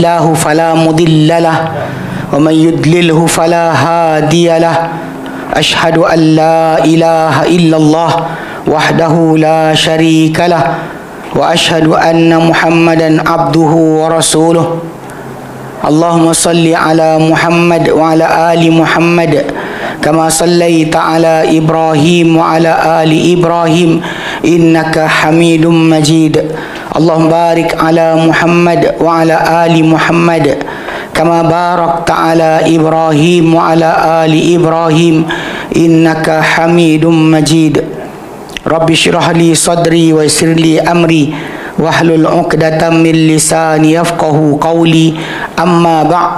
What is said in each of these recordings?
الله فلا مضل له ومن يضلله فلا هادي له أشهد أن لا إله إلا الله وحده لا شريك له وأشهد أن محمدا عبده ورسوله اللهم صل على محمد وعلى آل محمد كما صليت على إبراهيم وعلى آل إبراهيم إنك حميد مجيد اللهم بارك على محمد وعلى آل محمد كما باركت على إبراهيم وعلى آل إبراهيم إنك حميد مجيد رب اشرح لي صدري ويسر لي أمري واحلل عقدة من لساني يفقهوا قولي أما بعد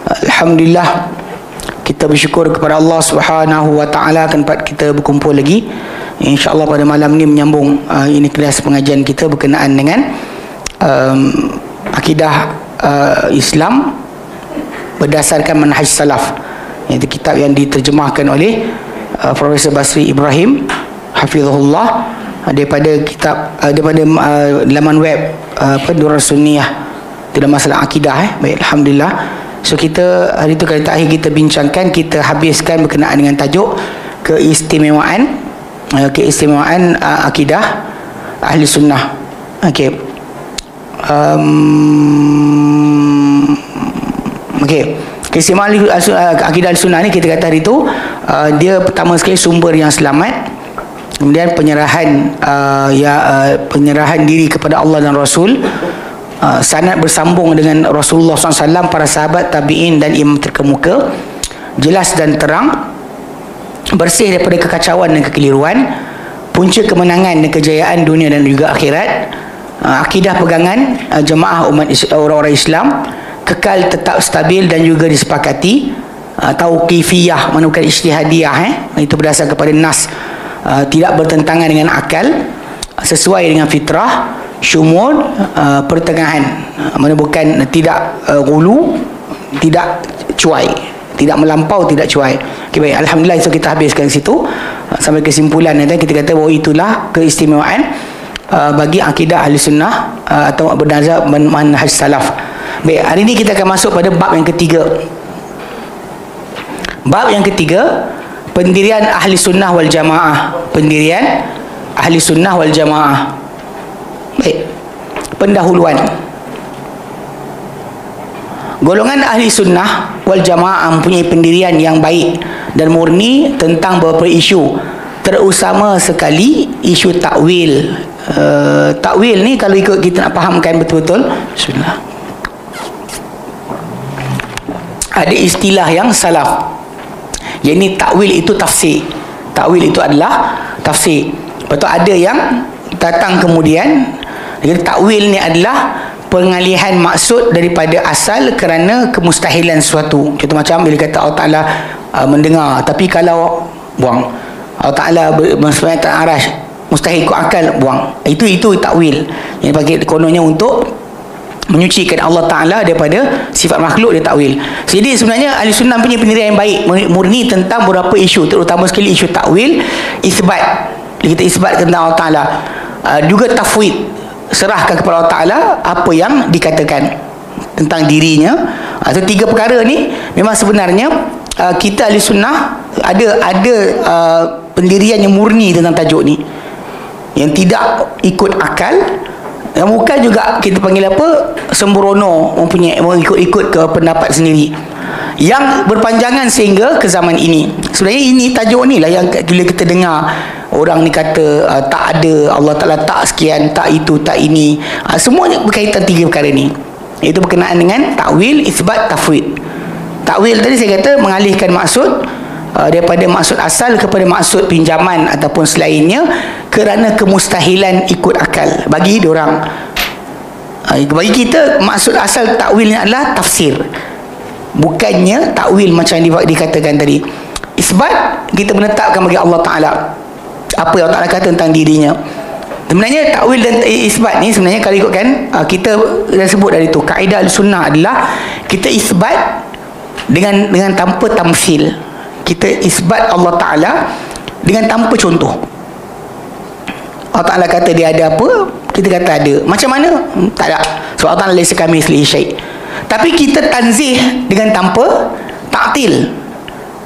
Alhamdulillah, kita bersyukur kepada Allah Subhanahu wa taala tempat kita berkumpul lagi. InsyaAllah pada malam ni menyambung ini kelas pengajian kita berkenaan dengan akidah Islam berdasarkan manhaj salaf. Itu kitab yang diterjemahkan oleh Profesor Basri Ibrahim hafizahullah daripada kitab daripada laman web Durrah Sunniyah. Itu dalam masalah akidah. Baik, alhamdulillah. So kita hari tu kali terakhir kita bincangkan, kita habiskan berkenaan dengan tajuk keistimewaan akidah ahli sunnah. Okey. Keistimewaan akidah ahli sunnah ni kita kata hari tu dia pertama sekali sumber yang selamat, kemudian penyerahan diri kepada Allah dan Rasul, sanad bersambung dengan Rasulullah SAW, para sahabat, tabi'in dan imam terkemuka, jelas dan terang, bersih daripada kekacauan dan kekeliruan, punca kemenangan dan kejayaan dunia dan juga akhirat, akidah pegangan jemaah umat orang-orang Islam, kekal tetap stabil dan juga disepakati, tauqifiyah, mana bukan ijtihadiyah, itu berdasar kepada nas, tidak bertentangan dengan akal, sesuai dengan fitrah, syumul, pertengahan, mana bukan tidak gulu, tidak cuai, tidak melampau, tidak cuai. Okay, baik, alhamdulillah, so kita habiskan situ sampai kesimpulan nanti kita kata bahawa itulah keistimewaan bagi akidah ahli sunnah atau berdasar manhaj salaf. Baik, hari ini kita akan masuk pada bab yang ketiga. Bab yang ketiga, pendirian ahli sunnah wal jamaah. Pendirian ahli sunnah wal jamaah. Baik, pendahuluan. Golongan ahli sunnah wal jamaah mempunyai pendirian yang baik dan murni tentang beberapa isu, terutama sekali isu takwil. Takwil ni kalau ikut kita nak fahamkan betul-betul, bismillah, ada istilah yang salaf. Yang takwil itu tafsir. Takwil itu adalah tafsir. Lepas tu ada yang datang kemudian, jadi takwil ni adalah pengalihan maksud daripada asal kerana kemustahilan sesuatu. Contoh macam bila kata Allah Ta'ala mendengar, tapi kalau buang, Allah Ta'ala bersemayam atas arash, mustahil ikut akal, buang. Itu takwil yang pakai kononnya untuk menyucikan Allah Ta'ala daripada sifat makhluk, dia takwil. Jadi sebenarnya ahli sunnah punya pendirian yang baik, murni tentang beberapa isu, terutama sekali isu takwil, isbat. Kita isbat tentang Allah Ta'ala, juga tafwid, serahkan kepada Allah Ta'ala apa yang dikatakan tentang dirinya. So tiga perkara ni memang sebenarnya kita ahli sunnah ada pendirian yang murni tentang tajuk ni, yang tidak ikut akal, yang bukan juga kita panggil apa, sembrono, mempunyai ikut ke pendapat sendiri yang berpanjangan sehingga ke zaman ini. Sebenarnya ini tajuk ni lah yang bila kita dengar orang ni kata tak ada Allah Ta'ala, tak sekian, tak itu, tak ini, semuanya berkaitan tiga perkara ni. Itu berkenaan dengan takwil, isbat, tafwid. Takwil tadi saya kata mengalihkan maksud daripada maksud asal kepada maksud pinjaman ataupun selainnya kerana kemustahilan ikut akal bagi diorang. Bagi kita maksud asal takwil ni adalah tafsir, bukannya takwil macam yang dikatakan tadi. Isbat, kita menetapkan bagi Allah Ta'ala apa yang Allah Ta'ala kata tentang dirinya. Sebenarnya takwil dan isbat ni sebenarnya kalau ikutkan kita dah sebut dari tu, kaedah al-sunnah adalah kita isbat dengan tanpa tamsil. Kita isbat Allah Ta'ala dengan tanpa contoh. Allah Ta'ala kata dia ada apa, kita kata ada. Macam mana? Tak ada. Sebab Allah Ta'ala laisa kamitslihi syai'. Tapi kita tanzih dengan tanpa ta'til.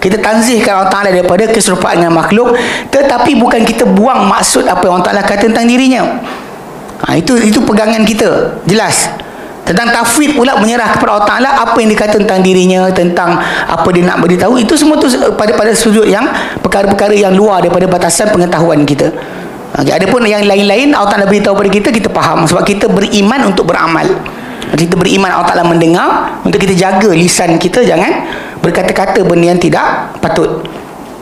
Kita tanzihkan Allah Ta'ala daripada keserupaan dengan makhluk, tetapi bukan kita buang maksud apa yang Allah Ta'ala kata tentang dirinya. Itu pegangan kita, jelas. Tentang tafwid pula, menyerah kepada Allah Ta'ala apa yang dikata tentang dirinya, tentang apa dia nak beritahu, itu semua tu pada sudut yang perkara-perkara yang luar daripada batasan pengetahuan kita. Adapun yang lain-lain Allah Ta'ala beritahu pada kita, kita faham, sebab kita beriman untuk beramal. Kita beriman Allah Ta'ala mendengar, untuk kita jaga lisan kita jangan berkata-kata benda yang tidak patut.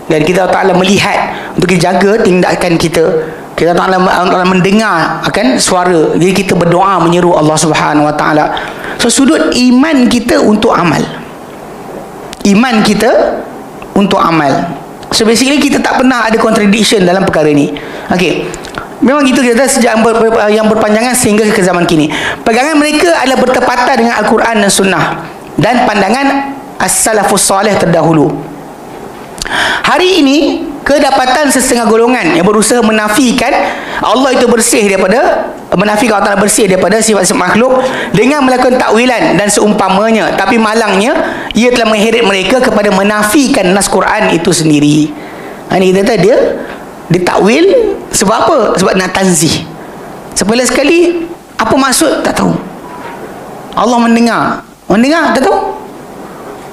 Dan kita Allah Ta'ala melihat, untuk kita jaga tindakan kita. Kita Allah Ta'ala mendengar akan suara, jadi kita berdoa menyeru Allah Subhanahu Wa Ta'ala. So sudut iman kita untuk amal, iman kita untuk amal. So basically kita tak pernah ada contradiction dalam perkara ni. Okey, memang gitu kita sejak yang berpanjangan sehingga ke zaman kini. Pegangan mereka adalah bertepatan dengan Al-Quran dan Sunnah dan pandangan as-salafus salih terdahulu. Hari ini kedapatan setengah golongan yang berusaha menafikan Allah itu bersih daripada, menafikan Allah Ta'ala bersih daripada sifat-sifat makhluk dengan melakukan takwilan dan seumpamanya. Tapi malangnya ia telah mengheret mereka kepada menafikan nas Quran itu sendiri. Ini kita kata dia ditakwil sebab apa? Sebab nak tanzih. Sepele sekali, apa maksud? Tak tahu. Allah mendengar. Mendengar? Tak tahu.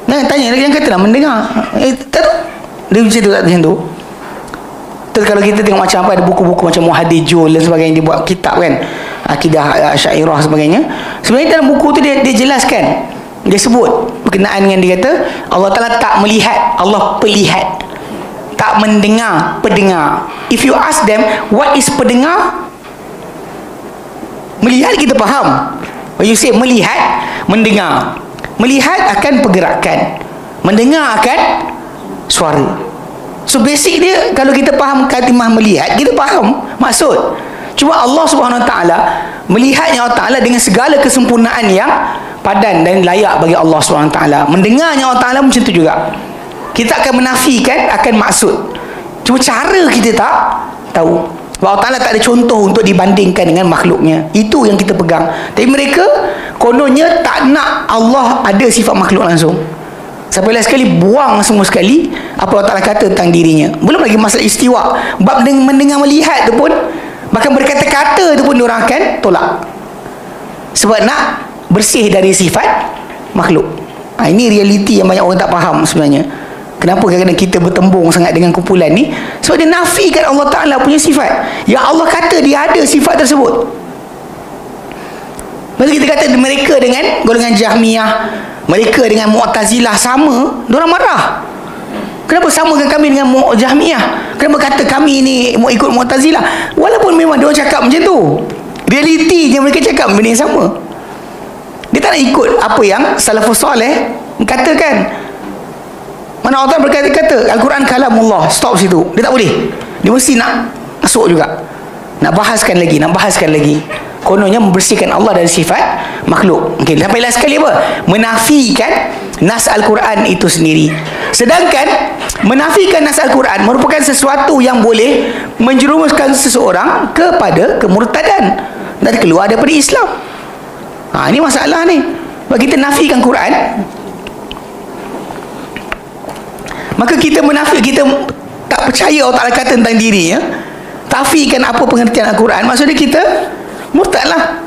Nah, tanya lagi yang katalah mendengar. Tak tahu. Dia macam tu, tak macam tu. Terus kalau kita tengok macam apa, ada buku-buku macam Muhadijul dan sebagainya, dia buat kitab kan, akidah Asy'ariyah sebagainya. Sebenarnya dalam buku tu dia jelaskan, dia sebut berkenaan dengan, dia kata Allah Ta'ala tak melihat, Allah pelihat. Tak mendengar, pendengar. If you ask them what is pendengar, melihat kita faham. When you say melihat, mendengar. Melihat akan pergerakan, mendengar akan suara. So basic dia, kalau kita faham kalimah melihat, kita faham maksud. Cuma Allah Subhanahu Wa Ta'ala melihatnya Allah Ta'ala dengan segala kesempurnaan yang padan dan layak bagi Allah Subhanahu Wa Ta'ala. Mendengarnya Allah Ta'ala macam tu juga. Kita akan menafikan akan maksud, cuma cara kita tak tahu. Allah Ta'ala tak ada contoh untuk dibandingkan dengan makhluknya. Itu yang kita pegang. Tapi mereka kononnya tak nak Allah ada sifat makhluk langsung. Sampai last sekali buang semua sekali apa Allah Ta'ala kata tentang dirinya. Belum lagi masalah istiwa, bab mendengar melihat tu pun, bahkan berkata-kata tu pun diorang akan tolak, sebab nak bersih dari sifat makhluk. Ini realiti yang banyak orang tak faham sebenarnya. Kenapa kadang-kadang kita bertembung sangat dengan kumpulan ni? Sebab dia nafikan Allah Ta'ala punya sifat yang Allah kata dia ada sifat tersebut. Masa kita kata mereka dengan golongan Jahmiyah, mereka dengan Mu'tazilah sama, diorang marah. Kenapa samakan kami dengan Jahmiyah? Kenapa kata kami ni mau ikut Mu'tazilah? Walaupun memang diorang cakap macam tu, realitinya mereka cakap benda yang sama. Dia tak nak ikut apa yang salafus salih katakan. Mana Allah berkata-kata Al-Quran kalamullah, stop situ. Dia tak boleh. Dia mesti nak masuk juga, nak bahaskan lagi. Kononnya membersihkan Allah dari sifat makhluk. Okay, sampai last sekali apa? Menafikan nas Al-Quran itu sendiri. Sedangkan menafikan nas Al-Quran merupakan sesuatu yang boleh menjerumuskan seseorang kepada kemurtadan dan keluar daripada Islam. Ini masalah ni. Bagi kita nafikan Quran, maka kita munafik, kita tak percaya Allah Ta'ala kata tentang diri, ya? Tafikan apa pengertian Al-Quran, maksudnya kita murtad lah.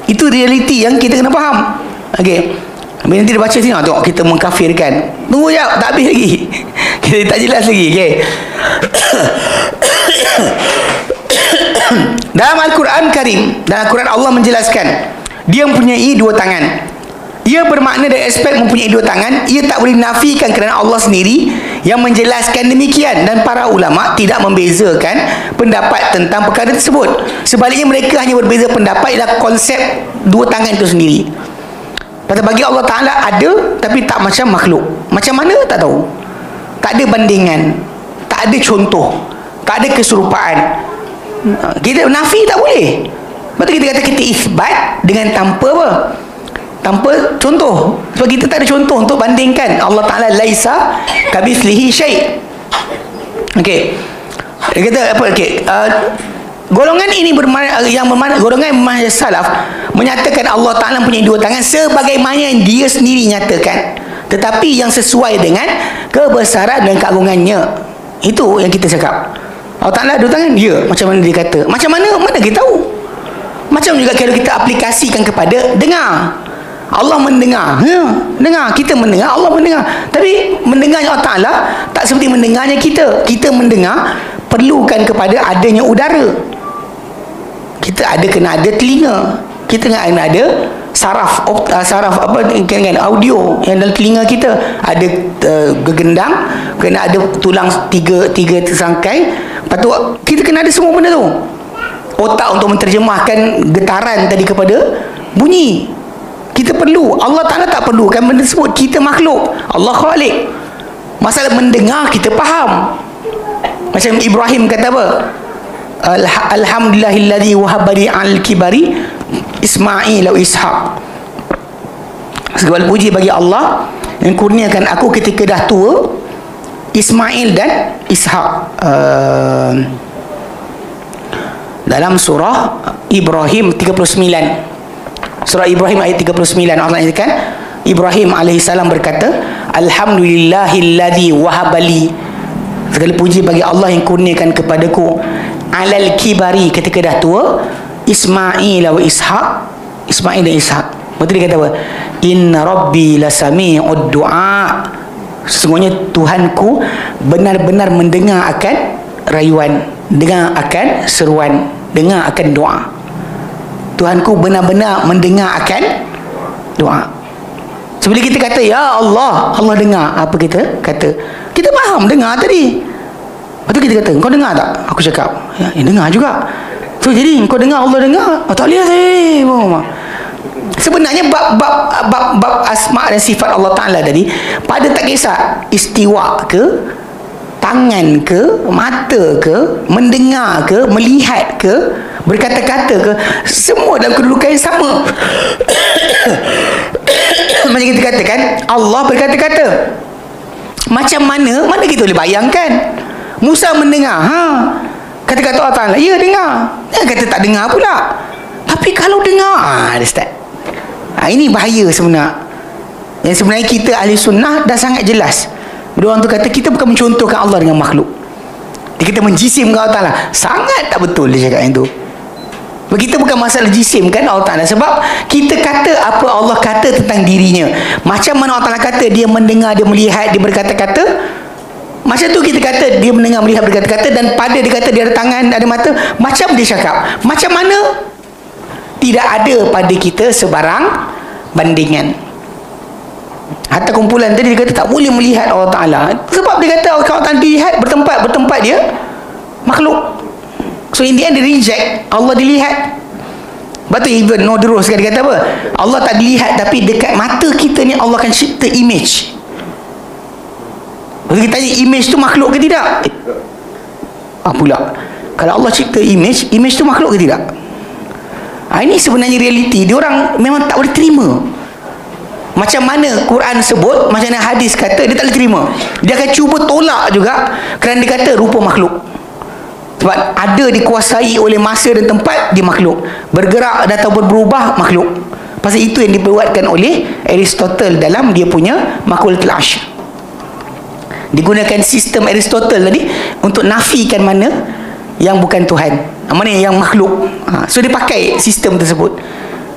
Itu realiti yang kita kena faham. Okey, nanti dia baca sini, tengok kita mengkafirkan. Tunggu jap, tak habis lagi. Kita tak jelas lagi. Okey. Dalam Al-Quran Karim, dalam Al-Quran Allah menjelaskan dia mempunyai dua tangan. Ia bermakna dari aspek mempunyai dua tangan, ia tak boleh dinafikan kerana Allah sendiri yang menjelaskan demikian, dan para ulama tidak membezakan pendapat tentang perkara tersebut. Sebaliknya mereka hanya berbeza pendapat dalam konsep dua tangan itu sendiri. Pasal bagi Allah Ta'ala ada, tapi tak macam makhluk. Macam mana? Tak tahu. Tak ada bandingan, tak ada contoh, tak ada keserupaan. Kita nafi tak boleh. Lepas tu kita kata kita isbat dengan tanpa apa? Tanpa contoh. Sebab kita tak ada contoh untuk bandingkan. Allah Ta'ala laisa kabithlihi syai'. Okey. Dia kata apa? Okey. golongan ini golongan manhaj salaf menyatakan Allah Ta'ala punya dua tangan sebagaimana yang dia sendiri nyatakan, tetapi yang sesuai dengan kebesaran dan keagungannya. Itu yang kita cakap. Allah Ta'ala dua tangan, ya, macam mana dia kata, macam mana kita tahu. Macam juga kalau kita aplikasikan kepada dengar, Allah mendengar, dengar, kita mendengar, Allah mendengar. Tapi mendengarnya Allah Ta'ala tak seperti mendengarnya kita. Kita mendengar perlukan kepada adanya udara. Kita kena ada telinga, kita kena ada saraf audio yang dalam telinga kita, ada gegendang, kena ada tulang tiga tersangkai. Lepas tu kita kena ada semua benda tu. Otak untuk menterjemahkan getaran tadi kepada bunyi. Kita perlu. Allah Ta'ala tak perlukan benda tersebut. Kita makhluk, Allah Khalik. Masalah mendengar kita faham. Macam Ibrahim kata apa? Alhamdulillahilladzi wahabani al-kibari Ismail wa Ishaq. Segala puji bagi Allah yang kurniakan aku ketika dah tua Ismail dan Ishaq. Dalam surah Ibrahim 39, surah Ibrahim ayat 39, Allah nyatakan Ibrahim alaihissalam berkata, Alhamdulillahilladzi wahabali, segala puji bagi Allah yang kurniakan kepadaku alal kibari, ketika dah tua, Ismail wa Ishaq, Ismail dan Ishaq. Betul dia kata apa? Inna rabbi lasami'ud du'a, sesungguhnya Tuhanku benar-benar mendengar akan rayuan, dengar akan seruan, dengar akan doa. Tuhanku benar-benar mendengar akan doa. Sebelum kita kata ya Allah, Allah dengar apa kita kata. Kita faham dengar tadi. Lepas tu kita kata, kau dengar tak? Aku cakap, ya, dengar juga. So jadi kau dengar, Allah dengar. Oh, tak boleh saya. Sebenarnya bab asma dan sifat Allah Ta'ala tadi, pada tak kisah istiwa ke, tangan ke, mata ke, mendengar ke, melihat ke, berkata-kata ke, semua dalam kedudukan yang sama. Macam kita katakan Allah berkata-kata. Macam mana kita boleh bayangkan Musa mendengar, kata-kata Allah Ta'ala, ya dengar. Dia kata tak dengar pula. Tapi kalau dengar, dia start. Ini bahaya sebenarnya. Yang sebenarnya kita ahli sunnah dah sangat jelas. Bila orang tu kata kita bukan mencontohkan Allah dengan makhluk, kita menjisimkan Allah Ta'ala, sangat tak betul dia cakap yang tu. Kita bukan masalah jisimkan Allah Ta'ala, sebab kita kata apa Allah kata tentang dirinya. Macam mana Allah Ta'ala kata dia mendengar, dia melihat, dia berkata-kata, macam tu kita kata dia mendengar, melihat, berkata-kata, dan pada dia kata dia ada tangan, ada mata. Macam dia cakap, macam mana? Tidak ada pada kita sebarang bandingan. Hatta kumpulan tadi dia kata tak boleh melihat Allah Ta'ala, sebab dia kata Allah Ta'ala dilihat, bertempat dia makhluk. So in the end dia reject Allah dilihat. Betul Ibn Nodrus dia kata apa? Allah tak dilihat, tapi dekat mata kita ni Allah akan cipta image. Kalau kita tanya image tu makhluk ke tidak? Pula kalau Allah cipta image tu makhluk ke tidak? Ini sebenarnya realiti. Diorang memang tak boleh terima. Macam mana Quran sebut, macam mana hadis kata, dia tak boleh terima. Dia akan cuba tolak juga, kerana dia kata rupa makhluk. Sebab ada dikuasai oleh masa dan tempat, dia makhluk. Bergerak atau berubah, makhluk. Pasal itu yang diperbuatkan oleh Aristotle dalam dia punya Maqalatul Ashr. Digunakan sistem Aristotle tadi untuk nafikan mana yang bukan Tuhan, mana yang makhluk. So dia pakai sistem tersebut.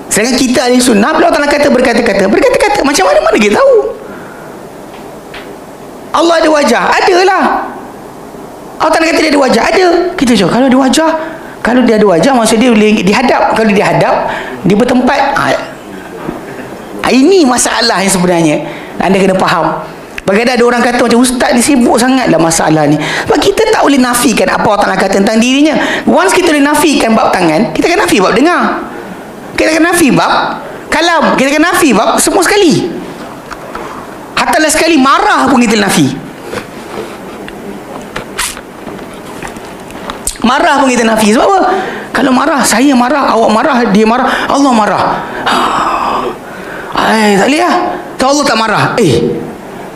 Sedangkan kita ahli sunnah, bila Allah kata berkata-kata, macam mana kita tahu? Allah ada wajah? Adalah. Allah kata dia ada wajah? Ada. Kita cakap kalau dia ada wajah, maksud dia boleh dihadap. Kalau dia hadap, dia bertempat. Ini masalah yang sebenarnya anda kena faham. Bagaimana ada orang kata macam ustaz ni sibuk sangatlah masalah ni. Sebab kita tak boleh nafikan apa Allah Ta'ala kata tentang dirinya. Once kita boleh nafikan bab tangan, kita akan nafi bab dengar, kita akan nafi bab kalam, kita akan nafi bab semua sekali. Hatta lah sekali marah pun kita nafi. Marah pun kita nafi. Sebab apa? Kalau marah, saya marah, awak marah, dia marah, Allah marah. Tak boleh lah. Allah tak marah.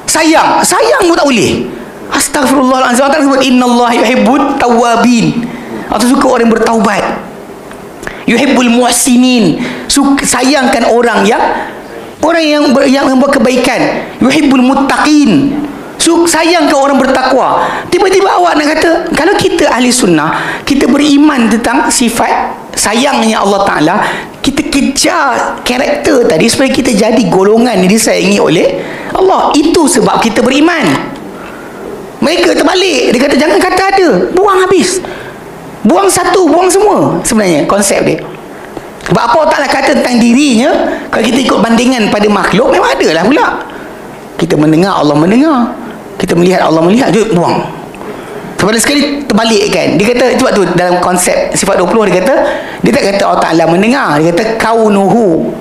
Sayang pun tak boleh. Astagfirullahaladzim. Allah sebut innallaha yuhibbut tawwabin. Allah suka orang yang bertaubat. Yuhibbul muhsinin, sayangkan orang yang buat kebaikan. Yuhibbul muttaqin, sayang ke orang bertakwa. Tiba-tiba awak nak kata, kalau kita ahli sunnah, kita beriman tentang sifat sayangnya Allah Ta'ala, kita kejar karakter tadi supaya kita jadi golongan yang disayangi oleh Allah. Itu sebab kita beriman. Mereka terbalik, dia kata jangan kata ada, buang habis, buang satu, buang semua. Sebenarnya konsep dia, sebab apa Allah Ta'ala kata tentang dirinya, kalau kita ikut bandingan pada makhluk, memang ada lah pula. Kita mendengar, Allah mendengar. Kita melihat, Allah melihat. Dia buang. Sebab sekali terbalik kan. Dia kata, sebab tu dalam konsep sifat 20 dia kata, dia tak kata Allah Ta'ala mendengar. Dia kata kaunuhu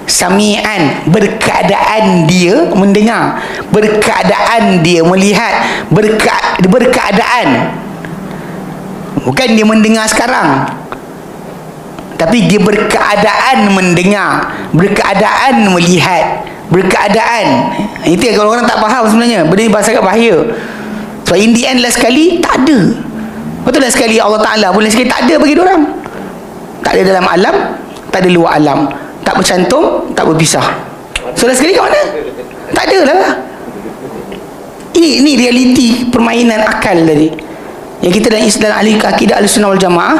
sami'an, berkeadaan dia mendengar, berkeadaan dia melihat, berkeadaan. Bukan dia mendengar sekarang, tapi dia berkeadaan mendengar, berkeadaan melihat, berkeadaan. Itu yang kalau orang tak faham sebenarnya, benda ni bahasa agak bahaya. So in the end, last sekali tak ada. Betul last sekali Allah Ta'ala pun last sekali tak ada bagi diorang. Tak ada dalam alam, tak ada luar alam, tak bercantum, tak berpisah. So last sekali kat mana? Tak ada lah. Ini realiti permainan akal tadi. Yang kita dalam Islam, ahli akidah ahli sunnah wal jamaah,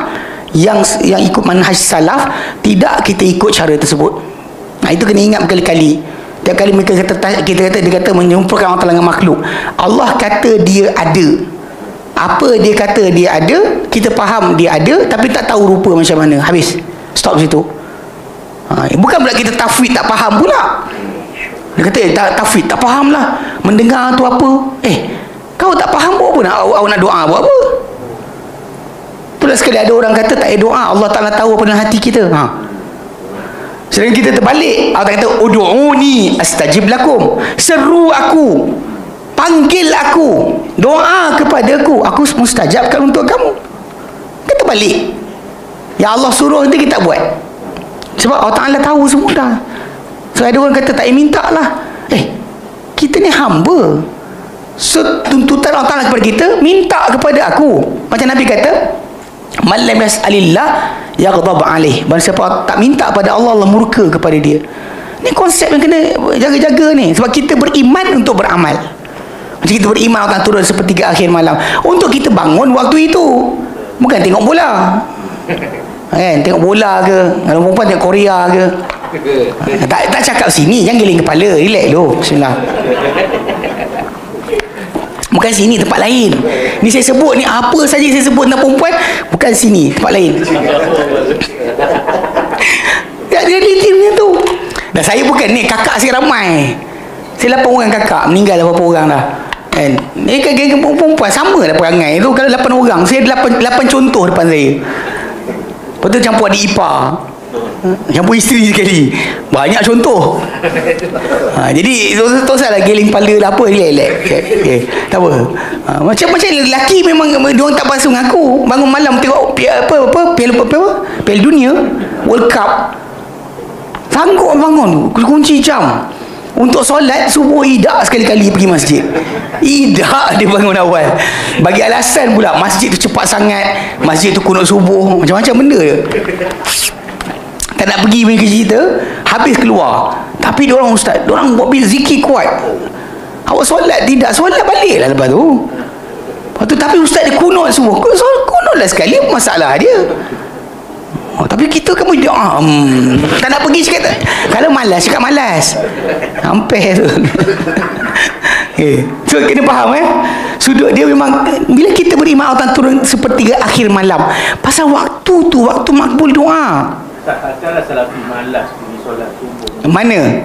yang ikut manhaj salaf, tidak kita ikut cara tersebut. Nah, itu kena ingat berkali-kali. Tiap kali mereka kata, dia kata menyerupakan Allah Ta'ala dengan makhluk. Allah kata dia ada. Apa dia kata dia ada, kita faham dia ada, tapi tak tahu rupa macam mana. Habis. Stop situ. Bukan pula kita tafwid tak faham pula. Dia kata tafwid tak faham lah, mendengar tu apa. Kau tak faham buat apa awak nak doa buat apa? Itulah sekali ada orang kata tak ada doa, Allah Ta'ala tahu apa dalam hati kita. Sedangkan kita terbalik, Allah kata ud'uni astajib lakum, seru aku, panggil aku, doa kepada aku mustajabkan untuk kamu. Kita balik, ya Allah suruh nanti kita buat, sebab Allah Ta'ala tahu semua dah. So ada orang kata tak payah minta lah. Kita ni hamba, so tuntutan Allah Ta'ala kepada kita, minta kepada aku. Macam Nabi kata, man lam yas'alillah yaghdab alaih. Barang siapa tak minta pada Allah, Allah murka kepada dia. Ni konsep yang kena jaga-jaga ni. Sebab kita beriman untuk beramal. Macam kita beriman Allah turun sepertiga akhir malam, untuk kita bangun waktu itu, bukan tengok bola. Kan, tengok bola ke, kalau perempuan tengok Korea ke. Tak cakap sini, jangan giling kepala, relax dulu. Bismillah. Bukan sini, tempat lain. Ni saya sebut ni, apa saja saya sebut tentang perempuan, bukan sini, tempat lain. Tak ada realiti macam tu. Dan saya bukan ni, kakak saya ramai. Saya 8 orang kakak, meninggal 8 orang dah. Kan? Ni geng perempuan sama lah perangai tu. Kalau 8 orang, saya ada 8 contoh depan saya. Lepas tu campur adik ipar, campur isteri sekali, banyak contoh. Jadi tu salah giling kepala lah apa, relax. Tak apa. Macam lelaki memang diorang tak basuh dengan aku. Bangun malam tengok Piala Dunia World Cup, sanggup bangun kunci jam untuk solat subuh, idak sekali-kali pergi masjid. Idak dia bangun awal, bagi alasan pula masjid tu cepat sangat, masjid tu kunut subuh, macam-macam benda dia. Tak nak pergi punya cerita, habis keluar. Tapi diorang ustaz, diorang buat zikir kuat. Awak solat tidak? Solat balik lah lepas tu. Lepas tu tapi ustaz dia kunut semua. Kunut lah sekali, apa masalah dia? Tapi kita kamu doa, tak nak pergi cakap. Kalau malas, cakap malas. Hampir tu. So kena faham sudut dia memang, bila kita beriman Allah turun sepertiga akhir malam, pasal waktu tu waktu makbul doa. Takkanlah salafi malas pergi solat subuh. Mana?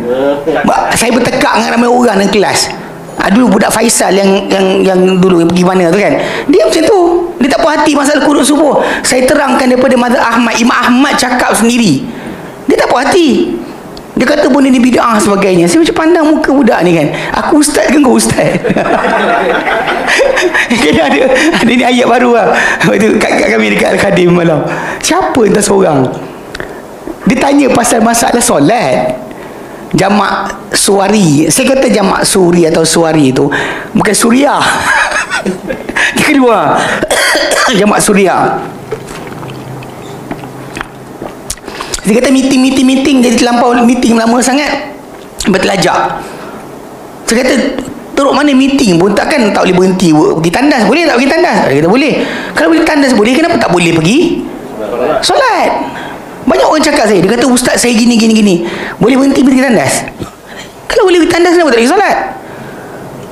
Saya bertekak dengan ramai orang dalam kelas. Dulu budak Faisal yang dulu yang pergi mana tu kan, dia macam tu, dia tak puas hati masalah kunut subuh. Saya terangkan daripada mazhab Ahmad, Imam Ahmad cakap sendiri, dia tak puas hati. Dia kata benda ni bid'ah sebagainya. Saya macam pandang muka budak ni kan, aku ustaz ke kau ustaz? ada ni ayat baru lah. Itu kat kami dekat Al-Khadim malam, siapa entah seorang, dia tanya pasal masalah solat jamak suari. Saya kata jamak suri atau suari itu bukan suria. Dia keluar jamak suria. Dia kata meeting jadi terlampau meeting lama sangat, bertelajak. Saya kata teruk mana meeting pun takkan tak boleh berhenti pergi tandas. Boleh tak pergi tandas? Dia kata boleh. Kalau boleh tandas boleh, kenapa tak boleh pergi solat? Banyak orang cakap saya, dia kata ustaz saya gini. Boleh berhenti pergi tandas? Kalau boleh pergi tandas, kenapa tak pergi solat?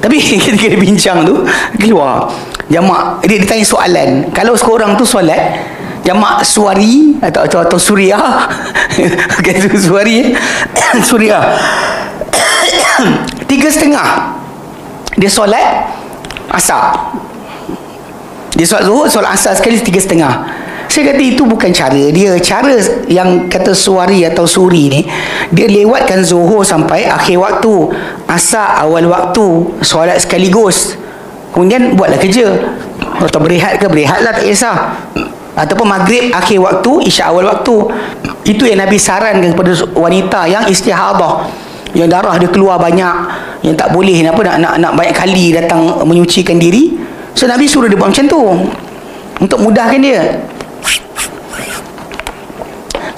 Tapi ketika dia bincang tu, keluar jamak, dia tanya soalan, kalau seorang tu solat jamak suari atau suriah kata suari suriah 3:30 dia solat asar, dia solat zuhur, solat asar sekali 3:30. Saya kata itu bukan cara dia. Cara yang kata suari atau suri ni, dia lewatkan zuhur sampai akhir waktu, asar awal waktu, solat sekaligus, kemudian buatlah kerja. Atau berehat ke, berehatlah, tak kisah. Ataupun maghrib akhir waktu, isyak awal waktu. Itu yang Nabi sarankan kepada wanita yang istihadah, yang darah dia keluar banyak, yang tak boleh nak banyak kali datang menyucikan diri. So Nabi suruh dia buat macam tu untuk mudahkan dia.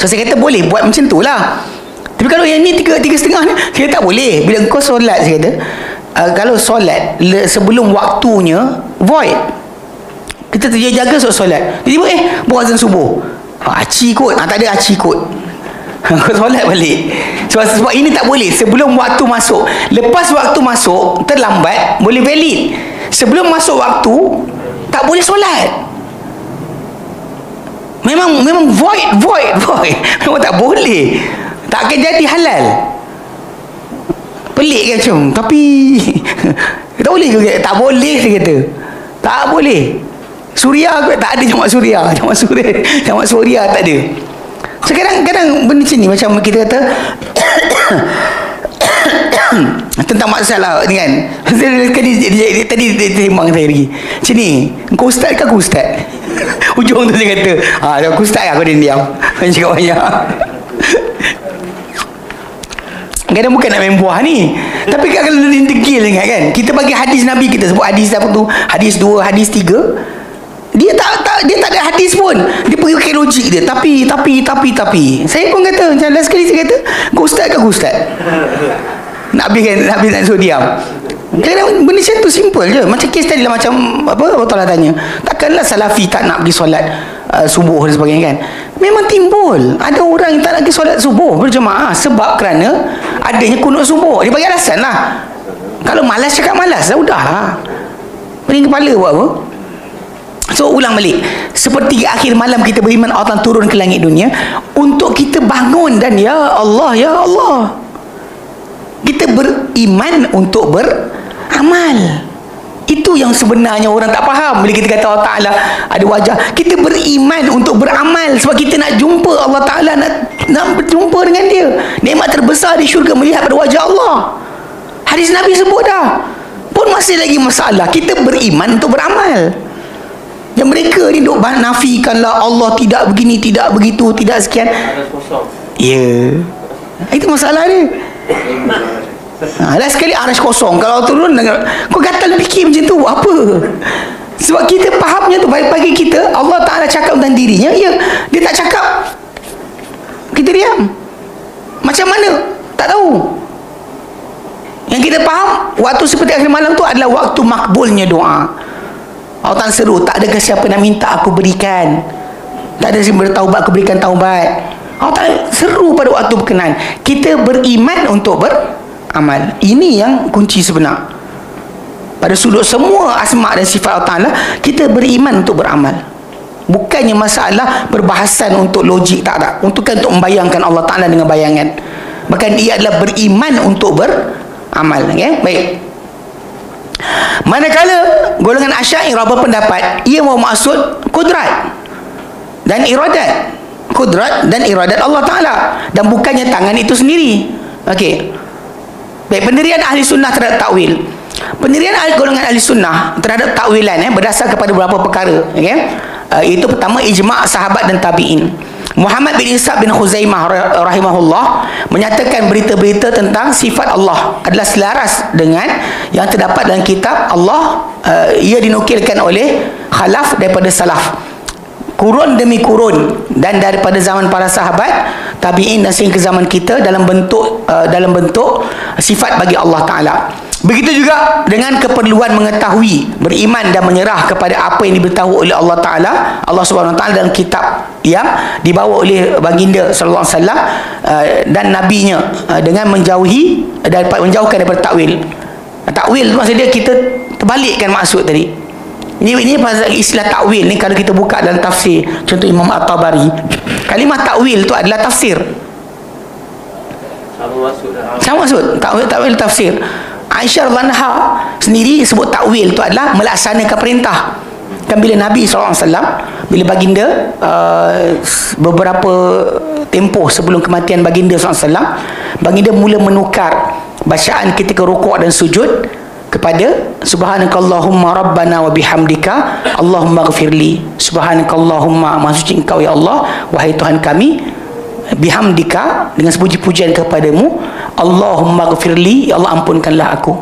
So saya kata boleh buat macam tu lah. Tapi kalau yang ni 3:30 ni, saya tak boleh. Bila kau solat, saya kata kalau solat sebelum waktunya void, kita terjaga solat, tiba-tiba buat azan subuh, aci kot, tak ada aci kot, kau solat balik. Sebab ini tak boleh. Sebelum waktu masuk, lepas waktu masuk terlambat boleh valid. Sebelum masuk waktu tak boleh solat. Memang void. Memang tak boleh. Tak akan jadi halal. Pelik kan macam, tapi tak boleh juga. Tak boleh, dia kata. Tak boleh. Suria tak ada, jamak suria tak ada. So kadang-kadang benda macam ni, macam kita kata tentang masalah ni kan. Tadi dia sembang saya lagi macam ni, kau ustaz ke aku ustaz? Ujung tu dia kata aku ustaz, aku diam macam cakap banyak. Kadang bukan nak main buah ni, tapi kalau dia degil sangat kan, kita bagi hadis Nabi, kita sebut hadis apa tu, hadis 2, hadis 3, dia tak ada hadis pun, dia pergi pakai logik dia, tapi saya pun kata macam last sekali, saya kata kau ustaz ke aku ustaz? Nabi nak suruh diam. Kadang benda macam tu simple je. Macam kes tadi lah, macam apa Allah tanya, takkanlah salafi tak nak pergi solat subuh dan sebagainya kan. Memang timbul ada orang yang tak nak pergi solat subuh berjemaah sebab kerana adanya kunut subuh. Dia bagi alasan lah. Kalau malas, cakap malas, dah udahlah, pening kepala buat apa. So ulang balik, seperti akhir malam kita beriman Allah turun ke langit dunia untuk kita bangun dan ya Allah kita beriman untuk beramal. Itu yang sebenarnya orang tak faham. Bila kita kata Allah Ta'ala ada wajah, kita beriman untuk beramal sebab kita nak jumpa Allah Ta'ala, nak berjumpa dengan dia. Nikmat terbesar di syurga melihat pada wajah Allah. Hadis Nabi sebut dah. Pun masih lagi masalah, kita beriman untuk beramal. Yang mereka ni duk nafikanlah Allah tidak begini, tidak begitu, tidak sekian. Ya, itu masalah dia. Last sekali arash kosong, kalau turun kau gatal fikir macam tu apa? Sebab kita fahamnya tu, bagi kita Allah Ta'ala cakap tentang dirinya, ya, dia tak cakap, kita diam. Macam mana? Tak tahu. Yang kita faham, waktu seperti akhir malam tu adalah waktu makbulnya doa. Allah Ta'ala seru, tak ada siapa nak minta aku berikan, tak ada siapa bertaubat aku berikan taubat. Allah Ta'ala seru pada waktu berkenan. Kita beriman untuk beramal. Ini yang kunci sebenar. Pada sudut semua asma dan sifat Allah Ta'ala, kita beriman untuk beramal. Bukannya masalah berbahasan untuk logik, tak. Untuk membayangkan Allah Ta'ala dengan bayangan. Bahkan ia adalah beriman untuk beramal. Okay? Baik. Manakala golongan Asy'ariyah berpendapat ia mau maksud kudrat dan iradat, kudrat dan iradat Allah Ta'ala, dan bukannya tangan itu sendiri. Okey. Baik, pendirian ahli sunnah terhadap takwil. Pendirian golongan ahli sunnah terhadap takwilan berdasar kepada beberapa perkara. Okey. Itu pertama, ijma' sahabat dan tabi'in. Muhammad bin Ishaq bin Khuzaimah rahimahullah menyatakan berita-berita tentang sifat Allah adalah selaras dengan yang terdapat dalam kitab Allah. Ia dinukilkan oleh khalaf daripada salaf, kurun demi kurun, dan daripada zaman para sahabat tabi'in dan sehingga ke zaman kita dalam bentuk sifat bagi Allah Ta'ala. Begitu juga dengan keperluan mengetahui, beriman dan menyerah kepada apa yang diberitahu oleh Allah Ta'ala, Allah Subhanahu Wa Ta'ala dalam kitab yang dibawa oleh baginda sallallahu alaihi wasallam dan nabinya, dengan menjauhkan daripada takwil. Takwil tu maksud dia kita terbalikkan maksud tadi. Ini pasal istilah takwil ni kalau kita buka dalam tafsir, contoh Imam At-Tabari, kalimah takwil tu adalah tafsir. Sama maksud takwil tafsir. Aisyah radhiyallahu anha sendiri sebut takwil tu adalah melaksanakan perintah. Kan bila Nabi SAW, bila baginda beberapa tempoh sebelum kematian baginda SAW, baginda mula menukar bacaan ketika rukuk dan sujud kepada subhanakallahumma rabbana wa bihamdika Allahumma ghafirli. Subhanakallahumma, maha suci engkau ya Allah, wahai Tuhan kami, bihamdika, dengan sepuji-pujian kepadamu, Allahumma ghafirli, ya Allah ampunkanlah aku.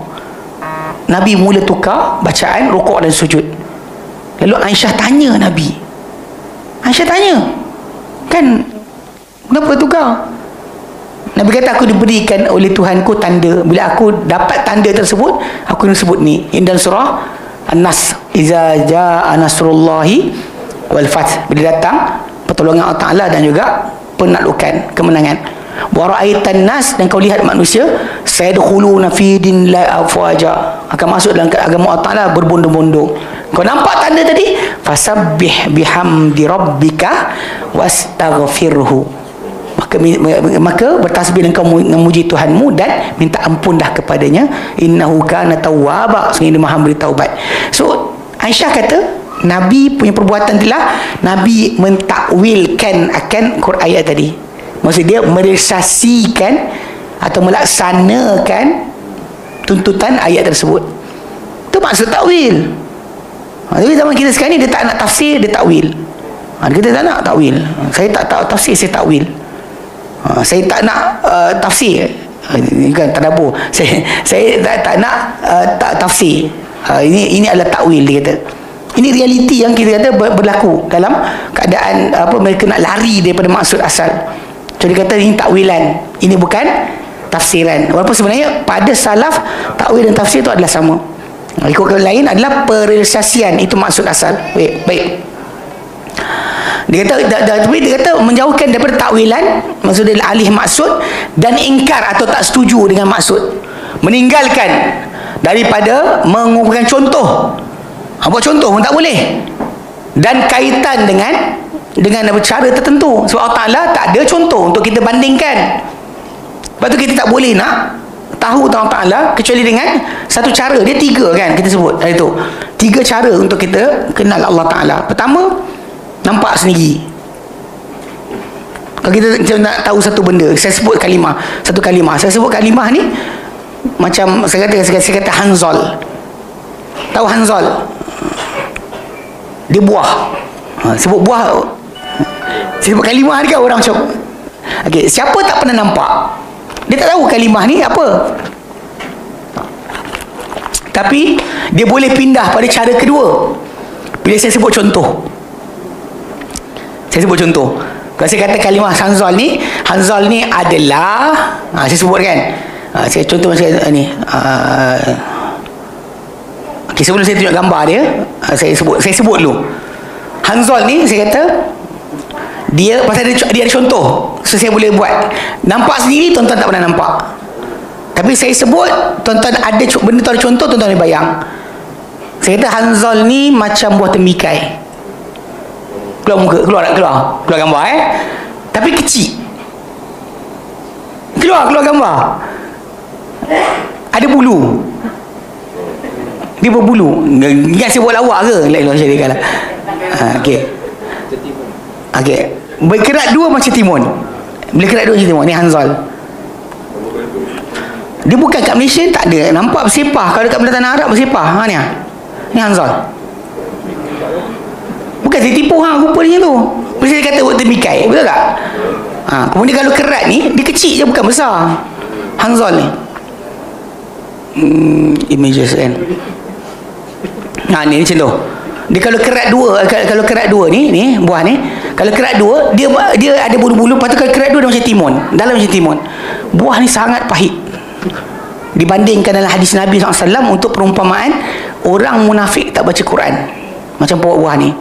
Nabi mula tukar bacaan rukuk dan sujud. Lalu Aisyah tanya Nabi, Aisyah tanya, kan kenapa tukar? Nabi kata, aku diberikan oleh Tuhanku tanda. Bila aku dapat tanda tersebut, aku nak sebut ni. Ini dalam surah An-Nas, iza jaa nasrullahi wal fath, bila datang pertolongan Allah Ta'ala dan juga penaklukan, kemenangan. Wa ra'aitan nas, dan kau lihat manusia sayadkhuluna fi dinillahi afwaja, akan masuk dalam agama Allah Ta'ala berbondong-bondong. Kau nampak tanda tadi? Fasabbih bihamdi rabbika wastaghfirhu, maka bertasbih dan kau memuji Tuhanmu dan minta ampun dah kepadanya, innahu kana tawwaba, sehingga dia maha beri taubat. So Aisyah kata Nabi punya perbuatan itulah Nabi mentakwilkan akan Quran ayat tadi. Maksud dia merealisasikan atau melaksanakan tuntutan ayat tersebut. Itu maksud takwil. Tapi zaman kita sekarang ni dia tak nak tafsir, dia takwil. Kita tak nak takwil. Saya tak tahu tafsir, saya takwil. Saya tak nak tafsir. Ini kan tadabbur. Saya tak nak tafsir. Ini adalah takwil, dia kata. Ini realiti yang kita kata berlaku dalam keadaan mereka nak lari daripada maksud asal. Jadi kata ini takwilan, ini bukan tafsiran. Walaupun sebenarnya pada salaf takwil dan tafsir itu adalah sama. Ikut lain adalah perealisasian, itu maksud asal. Baik. Dia kata menjauhkan daripada takwilan, maksud dia alih maksud, dan ingkar atau tak setuju dengan maksud. Meninggalkan daripada mengumpulkan contoh. Buat contoh pun tak boleh. Dan kaitan dengan cara tertentu. Sebab Allah Ta'ala tak ada contoh untuk kita bandingkan. Lepas tu kita tak boleh nak tahu Allah Ta'ala kecuali dengan satu cara. Dia 3 kan kita sebut hari tu. 3 cara untuk kita kenal Allah Ta'ala. Pertama, nampak sendiri. Kalau kita nak tahu satu benda, saya sebut kalimah, satu kalimah. Saya sebut kalimah ni macam saya kata Hanzol. Tahu Hanzol? Dia buah. Sebut buah. Saya sebut kalimah ni kan orang macam, okey, siapa tak pernah nampak? Dia tak tahu kalimah ni apa. Tapi dia boleh pindah pada cara kedua. Bila saya sebut contoh. Saya sebut contoh. Kalau saya kata kalimah Hanzol ni adalah, saya sebut kan. Saya contoh macam ni. Okay, sebelum saya tunjuk gambar dia, saya sebut dulu. Hanzol ni saya kata dia pasal dia ada contoh, so saya boleh buat. Nampak sendiri tuan-tuan tak pernah nampak. Tapi saya sebut, tuan-tuan ada benda tu ada contoh, tuan-tuan boleh bayang. Saya kata Hanzol ni macam buah tembikai. Keluar gambar tapi kecil. Keluar gambar. Ada bulu. Dia berbulu. Ingat saya buat lawak ke? Lain macam dia kan. Okey. Berkerak dua macam timun. Ni Hanzol. Dia bukan kat Malaysia, tak ada. Nampak bersepah. Kalau dekat tanah Arab bersepah. Ni Hanzol. Bukan saya tipu rupa dia tu. Mesti dia kata buat tembikai. Betul tak? Kemudian kalau kerat ni, dia kecil je, bukan besar. Hanzol ni. Images kan. Ni macam tu. Dia kalau kerat dua ni buah ni, kalau kerat dua dia ada bulu-bulu, lepas tu kalau kerat dua dia macam timun. Dalam macam timun. Buah ni sangat pahit. Dibandingkan dalam hadis Nabi SAW untuk perumpamaan orang munafik tak baca Quran. Macam buah ni.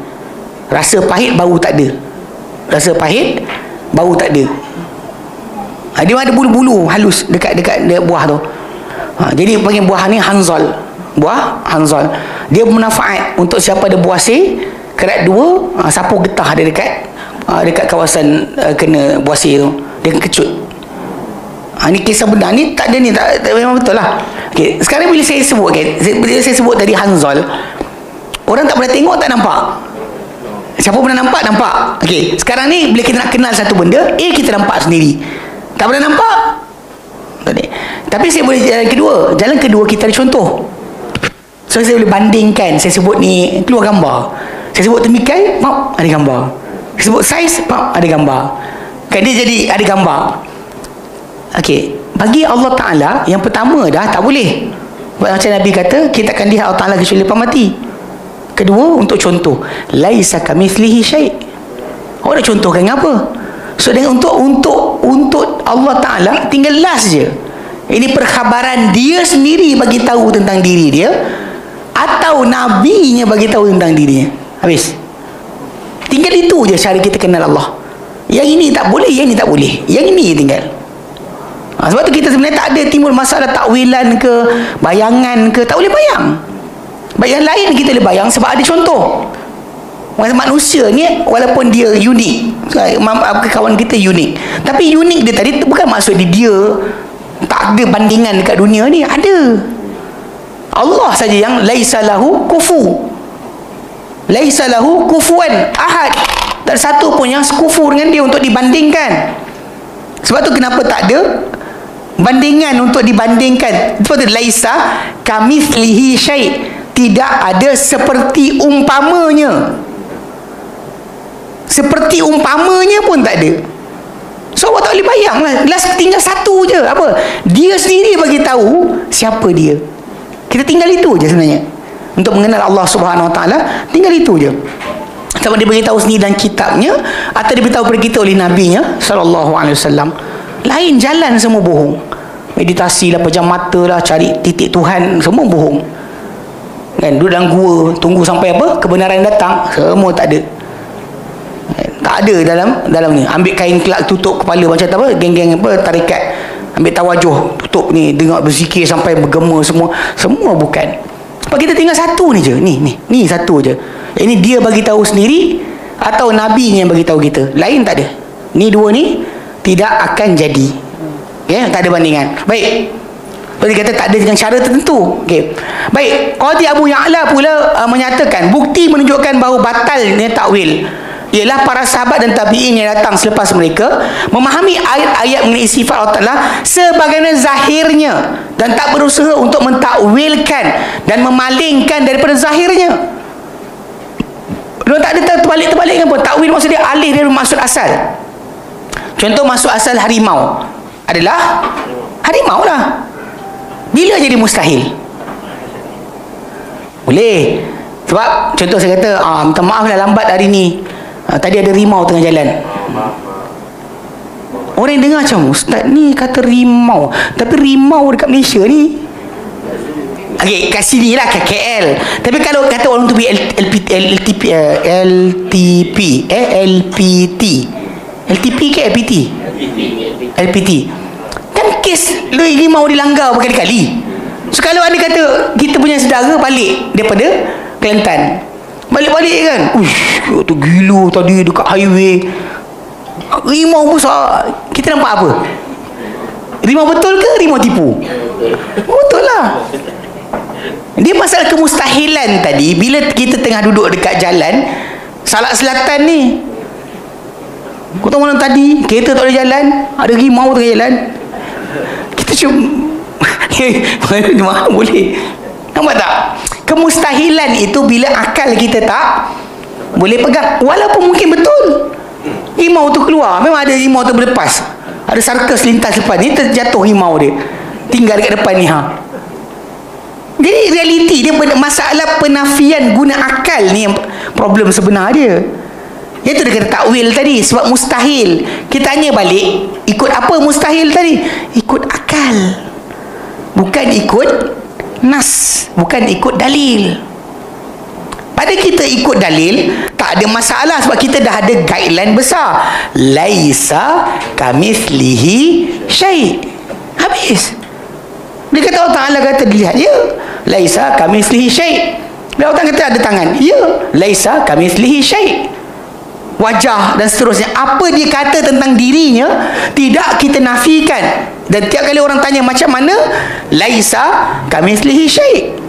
Rasa pahit, bau tak ada. Rasa pahit, bau tak ada. Dia ada bulu-bulu halus dekat buah tu. Jadi panggil buah ni hanzal. Buah hanzal. Dia bermanfaat untuk siapa ada buasir, kerat dua, sapu getah dia dekat kawasan kena buasir tu. Dia kecut. Ni kisah benar ni, tak ada ni, tak memang betul lah. Okay. Sekarang bila saya sebut, bila saya sebut tadi hanzal, orang tak pernah tengok, tak nampak. Siapa pernah nampak? Nampak. Okey, sekarang ni bila kita nak kenal satu benda, kita nampak sendiri. Tak pernah nampak? Tadi. Tapi saya boleh jalan kedua. Jalan kedua kita ada contoh. So saya boleh bandingkan. Saya sebut ni, keluar gambar. Saya sebut temikai, ada gambar. Saya sebut saiz, ada gambar. Kan dia jadi ada gambar. Okey, bagi Allah Ta'ala, yang pertama dah tak boleh. Macam Nabi kata, kita akan lihat Allah Ta'ala kecuali lepas mati. Kedua, untuk contoh, laisa kamitslihi syai'. Awak nak contohkan apa? So dengan untuk Allah Ta'ala tinggal last je. Ini perkhabaran dia sendiri bagi tahu tentang diri dia, atau nabinya bagi tahu tentang dirinya. Habis. Tinggal itu je cara kita kenal Allah. Yang ini tak boleh, yang ini tak boleh. Yang ini tinggal. Sebab tu kita sebenarnya tak ada timbul masalah takwilan ke, bayangan ke, tak boleh bayang. Yang lain kita boleh bayang sebab ada contoh. Manusia ni walaupun dia unik, kawan kita unik, tapi unik dia tadi bukan maksud dia tak ada bandingan dekat dunia ni. Ada. Allah saja yang laisa lahu kufu, laisa lahu kufuwan ahad. Tak ada satu pun yang sekufur dengan dia untuk dibandingkan. Sebab tu kenapa tak ada bandingan untuk dibandingkan. Sebab tu laisa kamitslihi syai', tidak ada seperti umpamanya. Seperti umpamanya pun tak ada. So awak tak boleh bayang lah. Last tinggal satu je. Apa? Dia sendiri bagi tahu siapa dia. Kita tinggal itu je sebenarnya. Untuk mengenal Allah Subhanahu Wa Taala, tinggal itu je. Sama dia beritahu sendiri dalam kitabnya, atau dia beritahu kepada kita oleh nabinya sallallahu alaihi wasallam. Lain jalan semua bohong. Meditasi lah, pejam mata lah, cari titik Tuhan, semua bohong. Kan, duduk dalam gua tunggu sampai apa? Kebenaran datang, semua tak ada. Tak ada dalam ni. Ambil kain kelak tutup kepala macam apa? Geng-geng apa? Tarikat. Ambil tawajuh, tutup ni, dengar berzikir sampai bergema semua. Semua bukan. Sebab kita tinggal satu ni je. Ni satu je. Ini dia bagi tahu sendiri atau nabinya yang bagi tahu kita. Lain tak ada. Ni dua ni tidak akan jadi. Tak ada bandingan. Baik. Berarti kata tak ada dengan cara tertentu. Baik. Qadhi Abu Ya'la pula menyatakan bukti menunjukkan bahawa batalnya takwil ialah para sahabat dan tabi'in yang datang selepas mereka memahami ayat-ayat mengenai sifat Allah Ta'ala sebagaimana zahirnya dan tak berusaha untuk mentakwilkan dan memalingkan daripada zahirnya. Dia tak ada terbalik-terbalik pun. Takwil maksud dia alih dari maksud asal. Contoh maksud asal harimau adalah harimau lah. Bila jadi mustahil? Boleh. Sebab contoh saya kata, minta maaf lah lambat hari ni. Tadi ada rimau tengah jalan. Orang yang dengar macam, ustaz ni kata rimau, tapi rimau dekat Malaysia ni. Okey, kat sini lah, kat KL. Tapi kalau kata orang tu pergi LTP ke LPT? LPT. Kan kes rimau dilanggar berkali-kali. So kalau anda kata kita punya saudara balik daripada Kelantan, balik-balik kan, tu gila tadi dekat highway, rimau besar. Kita nampak apa? Rimau betul ke rimau tipu? Betul lah. Dia masalah kemustahilan tadi. Bila kita tengah duduk dekat jalan Salak Selatan ni, kau tahu malam tadi kereta tak boleh jalan, ada rimau tengah jalan, kita cuma mana boleh. Nampak tak? Kemustahilan itu bila akal kita tak boleh pegang. Walaupun mungkin betul rimau tu keluar, memang ada rimau tu berlepas, ada sarkas lintas depan ni, terjatuh rimau dia, tinggal dekat depan ni. Jadi realiti dia, masalah penafian guna akal ni yang problem sebenar dia. Itu dia kata takwil tadi, sebab mustahil. Kita tanya balik, ikut apa mustahil tadi? Ikut akal, bukan ikut nas, bukan ikut dalil. Pada kita ikut dalil tak ada masalah, sebab kita dah ada guideline besar. Laisa kamitslihi syai'. Habis. Dia kata Allah Ta'ala kata dilihat, ya, laisa kamitslihi syai'. Dia orang kata ada tangan, ya, laisa kamitslihi syai'. Wajah dan seterusnya, apa dia kata tentang dirinya tidak kita nafikan. Dan tiap kali orang tanya macam mana, laisa kamitslihi syai'.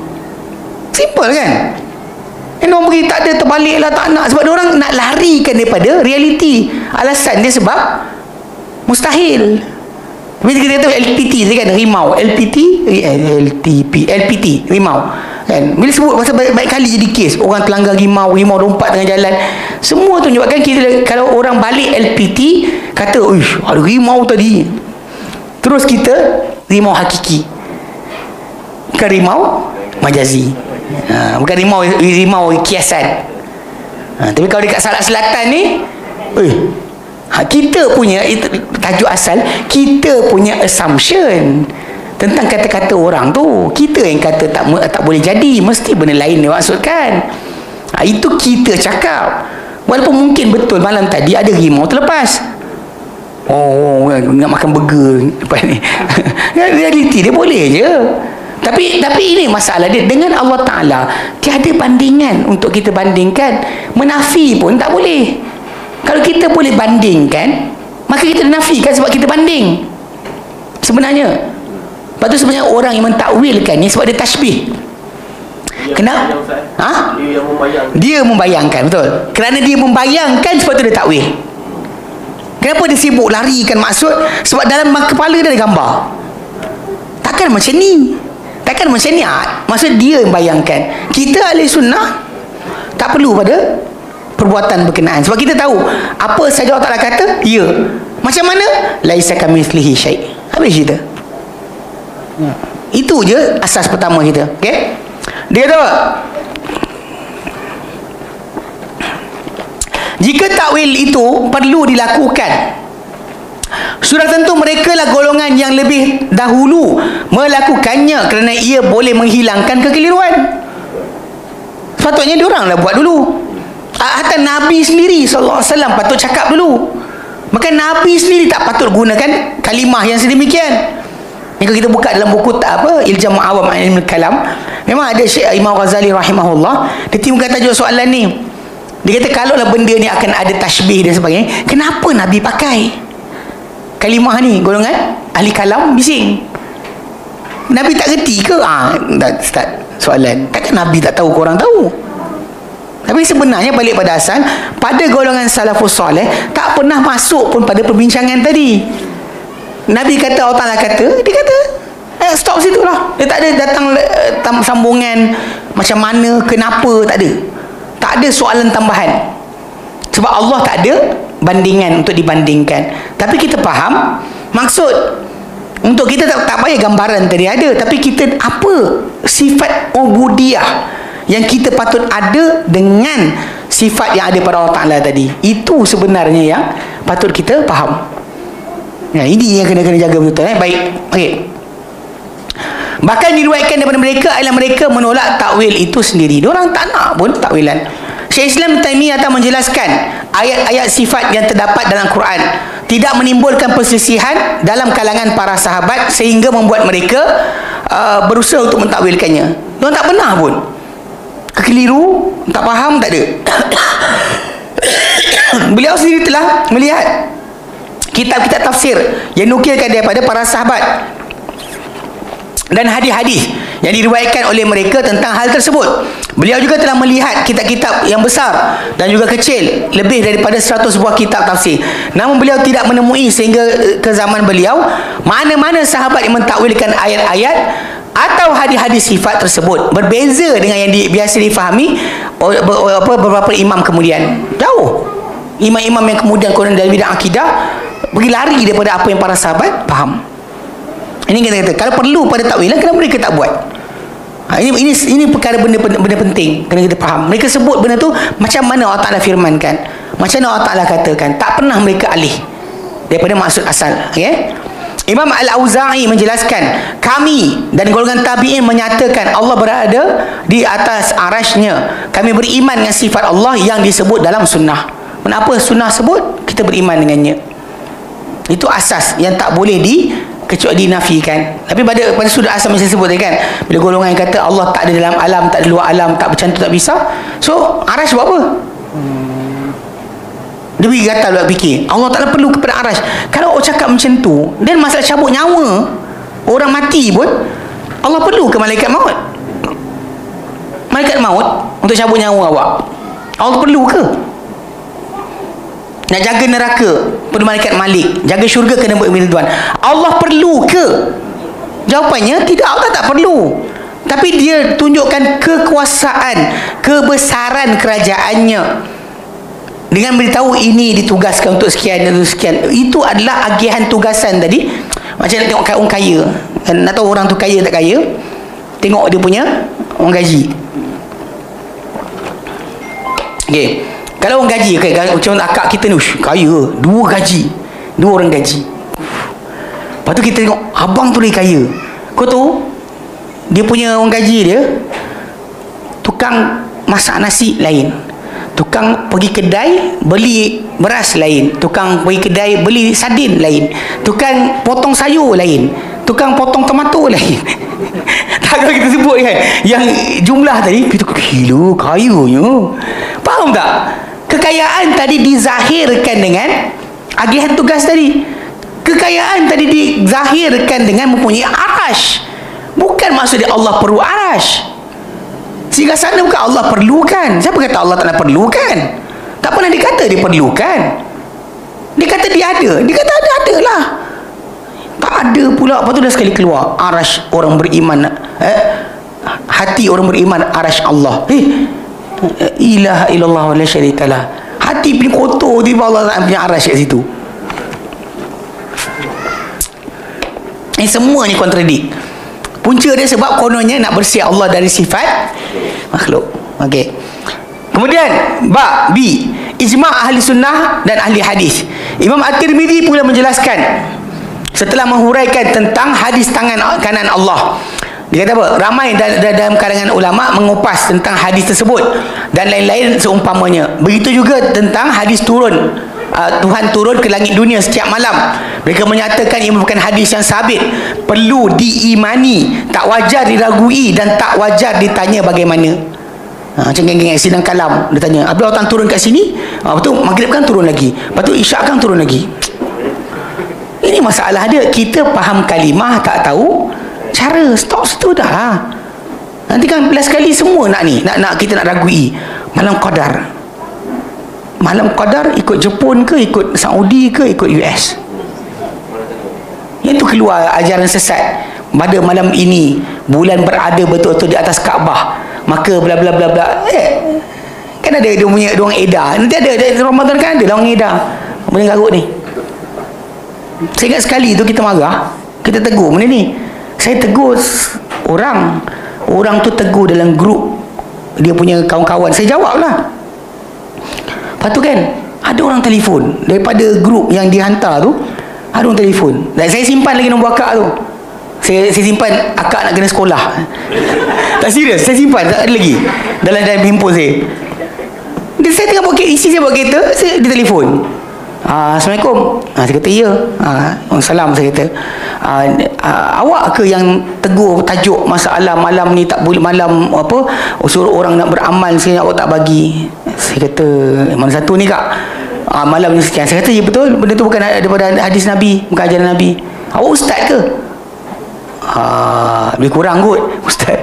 Simple kan? Orang pergi tak ada, terbalik lah, tak nak, sebab orang nak larikan daripada realiti. Alasan dia sebab mustahil. Bila kita kata LPT tadi kan, rimau, LPT, LPT, rimau kan. Bila sebut pasal baik kali jadi kes, orang terlanggar rimau lompat tengah jalan, semua tu menyebabkan kita, kalau orang balik LPT kata, uish, ada rimau tadi, terus kita rimau hakiki, bukan rimau majazi. Bukan rimau kiasan. Tapi kalau dekat Salak Selatan ni, kita punya tajuk asal, kita punya assumption tentang kata-kata orang tu. Kita yang kata tak boleh jadi, mesti benda lain dia maksudkan. Itu kita cakap. Walaupun mungkin betul malam tadi ada rimau terlepas. Nak makan burger lepas ni. Realiti dia boleh je. Tapi ini masalah dia dengan Allah Ta'ala. Tiada bandingan untuk kita bandingkan. Menafi pun tak boleh. Kalau kita boleh bandingkan, maka kita nafikan sebab kita banding sebenarnya. Lepas tu sebenarnya orang yang mentakwilkan ni sebab dia tashbih. Kenapa? Dia membayangkan, betul. Kerana dia membayangkan, sebab tu dia takwil. Kenapa dia sibuk larikan maksud? Sebab dalam kepala dia ada gambar. Takkan macam ni. Maksud dia yang bayangkan. Kita ahli sunnah tak perlu pada perbuatan berkenaan, sebab kita tahu apa saja Allah Ta'ala kata, ya. Macam mana? Laisa kamitslihi syai'. Habis cerita. Itu je asas pertama kita. Okey? Dia kata, jika takwil itu perlu dilakukan, sudah tentu mereka lah golongan yang lebih dahulu melakukannya, kerana ia boleh menghilangkan kekeliruan. Sepatutnya diorang lah buat dulu. Hatta Nabi sendiri SAW patut cakap dulu. Maka Nabi sendiri tak patut gunakan kalimah yang sedemikian. Jika kita buka dalam buku Iljam Awam Ilmul Kalam, memang ada Syekh Imam Ghazali rahimahullah, dia timbulkan tajuk soalan ni. Dia kata, kalaulah benda ni akan ada tashbih dan sebagainya, kenapa Nabi pakai kalimah ni? Golongan ahli kalam bising, Nabi tak reti ke? Start soalan. Takkan Nabi tak tahu, korang tahu? Tapi sebenarnya balik pada asal, pada golongan salafus soleh tak pernah masuk pun pada perbincangan tadi. Nabi kata, Allah Ta'ala kata, dia kata stop situ lah. Dia tak ada datang sambungan macam mana, kenapa, tak ada. Tak ada soalan tambahan, sebab Allah tak ada bandingan untuk dibandingkan. Tapi kita faham maksud. Untuk kita tak payah gambaran tadi ada, tapi kita apa sifat ubudiyah yang kita patut ada dengan sifat yang ada pada Allah Ta'ala tadi. Itu sebenarnya yang patut kita faham. Ini yang kena jaga betul. Baik. Okay. Bahkan diriwayatkan daripada mereka adalah mereka menolak takwil itu sendiri. Diorang tak nak pun takwilan. Syekh Islam Taimiyah menjelaskan ayat-ayat sifat yang terdapat dalam Quran tidak menimbulkan perselisihan dalam kalangan para sahabat sehingga membuat mereka berusaha untuk mentakwilkannya. Diorang tak pernah pun kekeliru, tak faham, tak ada. Beliau sendiri telah melihat kitab-kitab tafsir yang nukilkan daripada para sahabat dan hadis-hadis yang diriwayatkan oleh mereka tentang hal tersebut. Beliau juga telah melihat kitab-kitab yang besar dan juga kecil, lebih daripada 100 buah kitab tafsir. Namun beliau tidak menemui sehingga ke zaman beliau mana-mana sahabat yang mentakwilkan ayat-ayat atau hadis-hadis sifat tersebut. Berbeza dengan yang biasa difahami beberapa imam kemudian. Jauh. Imam-imam yang kemudian dalam bidang akidah pergi lari daripada apa yang para sahabat faham. Ini kita kata, kalau perlu pada takwilan, kenapa mereka tak buat? Ini perkara benda penting kena kita faham. Mereka sebut benda tu macam mana Allah Ta'ala firmankan, Macam mana Allah Ta'ala katakan? Tak pernah mereka alih daripada maksud asal. Okay? Imam Al-Auza'i menjelaskan, kami dan golongan tabi'in menyatakan Allah berada di atas arasy-Nya. Kami beriman dengan sifat Allah yang disebut dalam sunnah. Kenapa sunnah sebut? Kita beriman dengannya. Itu asas yang tak boleh kecuali dinafikan. Tapi pada sudut asal yang saya sebut tadi kan, bila golongan yang kata Allah tak ada dalam alam, tak ada luar alam, tak bercantum, tak bisa, so arasy buat apa? Dia pergi gatal buat fikir Allah Ta'ala perlu kepada arasy. Kalau orang cakap macam tu, dan masalah cabut nyawa orang mati pun, Allah perlu ke malaikat maut? Malaikat maut untuk cabut nyawa awak, Allah perlu ke? Nak jaga neraka perlu malaikat Malik, jaga syurga kena bertuan. Allah perlu ke? Jawapannya tidak, Allah tak perlu. Tapi dia tunjukkan kekuasaan, kebesaran kerajaannya dengan beritahu ini ditugaskan untuk sekian dan sekian. Itu adalah agihan tugasan tadi. Macam nak tengok orang kaya, nak tahu orang tu kaya tak kaya, tengok dia punya orang gaji. Okay, kalau orang gaji, okay, macam akak kita ni kaya, 2 gaji, 2 orang gaji. Lepas tu kita tengok abang tu lagi kaya. Kau tahu dia punya orang gaji dia tukang masak nasi lain, tukang pergi kedai beli beras lain, tukang pergi kedai beli sardin lain, tukang potong sayur lain, tukang potong tomato lain. Tak, kalau kita sebut kan yang jumlah tadi, kita gila kayanya. Faham tak? Kekayaan tadi dizahirkan dengan agihan tugas tadi. Kekayaan tadi dizahirkan dengan mempunyai arasy. Bukan maksudnya Allah perlu arasy. Sehingga sana bukan Allah perlukan. Siapa kata Allah tak nak perlukan? Tak pernah dikata dia perlukan. Dia kata dia ada. Dia kata ada lah. Tak ada pula. Lepas tu dah sekali keluar arasy orang beriman. Hati orang beriman arasy Allah. Ilaha illallah wa la syarikalah. Hati punya kotor, tiba Allah punya arasy kat situ. Semua ni kontradik. Punca dia sebab kononnya nak bersih Allah dari sifat makhluk. Okey. Kemudian B, ijma' ahli sunnah dan ahli hadis. Imam At-Tirmidzi pula menjelaskan setelah menghuraikan tentang hadis tangan kanan Allah. Dia kata apa? Ramai dalam kalangan ulama mengupas tentang hadis tersebut dan lain-lain seumpamanya. Begitu juga tentang hadis turun. Tuhan turun ke langit dunia setiap malam. Mereka menyatakan ia merupakan hadis yang sabit, perlu diimani, tak wajar diragui dan tak wajar ditanya bagaimana. Macam geng-geng sidang kalam, dia tanya, apabila Allah turun kat sini, lepas tu maghrib kan turun lagi, lepas tu isyak kan turun lagi. Ini masalah dia. Kita faham kalimah, tak tahu cara. Stop situ dah lah. Nanti kan belas kali semua nak ni, nak kita nak ragui malam qadar. Malam qadar ikut Jepun ke, ikut Saudi ke, ikut US? Yang tu keluar ajaran sesat. Pada malam ini bulan berada betul-betul di atas Kaabah, maka bla bla bla bla. Kan ada dia punya orang edar. Nanti ada Ramadan kan ada lah orang edar. Benda garut ni. Saya ingat sekali tu kita marah, kita tegur benda ni. Saya tegur orang tu tegur dalam grup dia punya kawan-kawan. Saya jawab lah. Lepas tu kan ada orang telefon daripada grup yang dihantar tu, ada orang telefon dan saya simpan lagi nombor akak tu. Saya simpan akak nak kena sekolah. Tak serius, saya simpan tak ada lagi dalam handphone saya. Saya tengah buat isi, saya buat kereta, dia telefon. Assalamualaikum. Saya kata ya. Salam, saya kata. Awak ke yang tegur tajuk masalah malam ni tak boleh, malam apa suruh orang nak beramal, saya awak tak bagi. Saya kata mana satu ni kak? Malam ni sekian. Saya kata ya betul, benda tu bukan daripada hadis Nabi, bukan ajaran Nabi. Awak ustaz ke? Lebih kurang kot ustaz.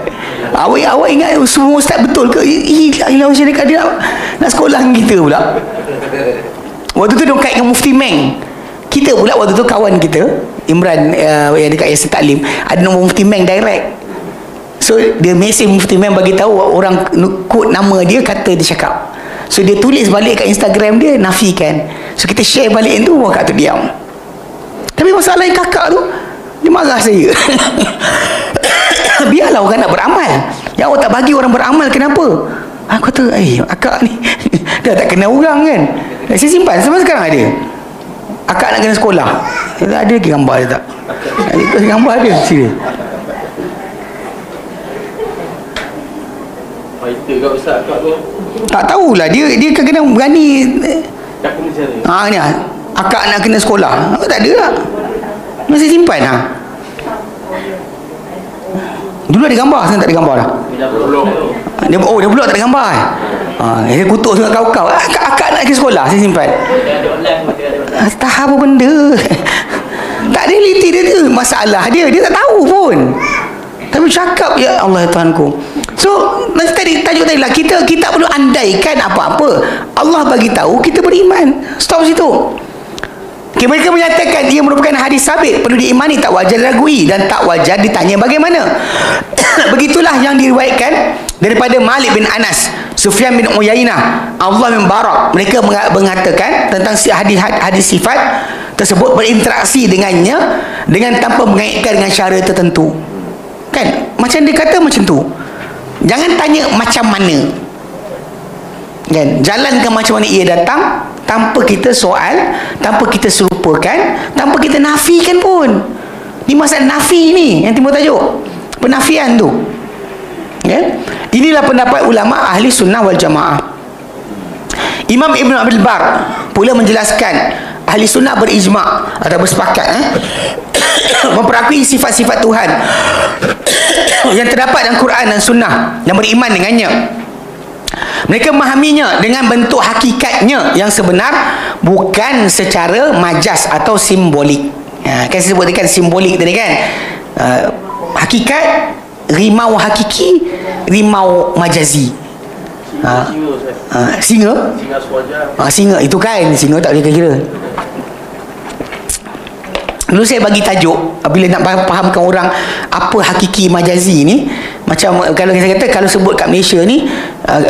Awak ingat semua ustaz betul ke? Ilah syarikat dia nak sekolah dengan kita pula. Waktu tu dia kait dengan Mufti Meng. Kita pula waktu tu kawan kita Imran yang dekat Yasin Taklim, ada nombor Mufti Meng direct. So dia mesej Mufti Meng bagi tahu orang kod nama dia, kata dia cakap. So dia tulis balik kat Instagram dia, nafikan. So kita share balik tu, orang kat tu diam. Tapi masalah yang kakak tu, dia marah saya. Biarlah orang nak beramal. Yang awak tak bagi orang beramal, kenapa? Aku kata, akak ni dah tak kenal orang kan. Saya simpan sampai sekarang ada. Akak nak kena sekolah. Ada lagi gambar dia tak? Ada gambar dia, serius. Fighter kat Ustaz akak tu. Tak tahulah, dia kadang-kadang berani. Tak kena cara. Ni akak nak kena sekolah. Tak ada lah. Masih simpan lah. Dulu ada gambar, sekarang tak ada gambar dah. Dia blok tak ada gambar. Dia kutuk dengan kau-kau. Akak nak pergi sekolah, saya simpan. Tak apa benda. Tak ada realiti dia, masalah dia tak tahu pun. Tapi cakap, ya Allah Tuhanku. So nanti tadi tajuk tadi lah, kita tak perlu andaikan apa-apa. Allah bagi tahu, kita beriman. Stop situ. Okay, mereka menyatakan ia merupakan hadis sabit, perlu diimani, tak wajar diragui dan tak wajar ditanya bagaimana. Begitulah yang diriwayatkan daripada Malik bin Anas, Sufyan bin Uyainah, Allah bin Barak. Mereka mengatakan tentang hadis sifat tersebut berinteraksi dengannya dengan tanpa mengaitkan dengan cara tertentu. Kan? Macam dia kata macam tu. Jangan tanya macam mana. Kan? Jalankan macam mana ia datang, tanpa kita soal, tanpa kita serupakan, tanpa kita nafikan pun. Ni masalah nafi ni yang timbul tajuk. Penafian tu. Ya? Inilah pendapat ulama ahli sunnah wal jamaah. Imam Ibn Abdul Bar pula menjelaskan ahli sunnah berijma' atau bersepakat memperakui sifat-sifat Tuhan yang terdapat dalam Quran dan sunnah dan beriman dengannya. Mereka memahaminya dengan bentuk hakikatnya yang sebenar, bukan secara majas atau simbolik. Kan saya sebutkan simbolik tadi kan. Hakikat, rimau hakiki, rimau majazi. Singa? Singa itu kan, singa tak boleh kira. Dulu saya bagi tajuk bila nak fahamkan orang apa hakiki majazi ni. Macam kalau saya kata, kalau sebut kat Malaysia ni,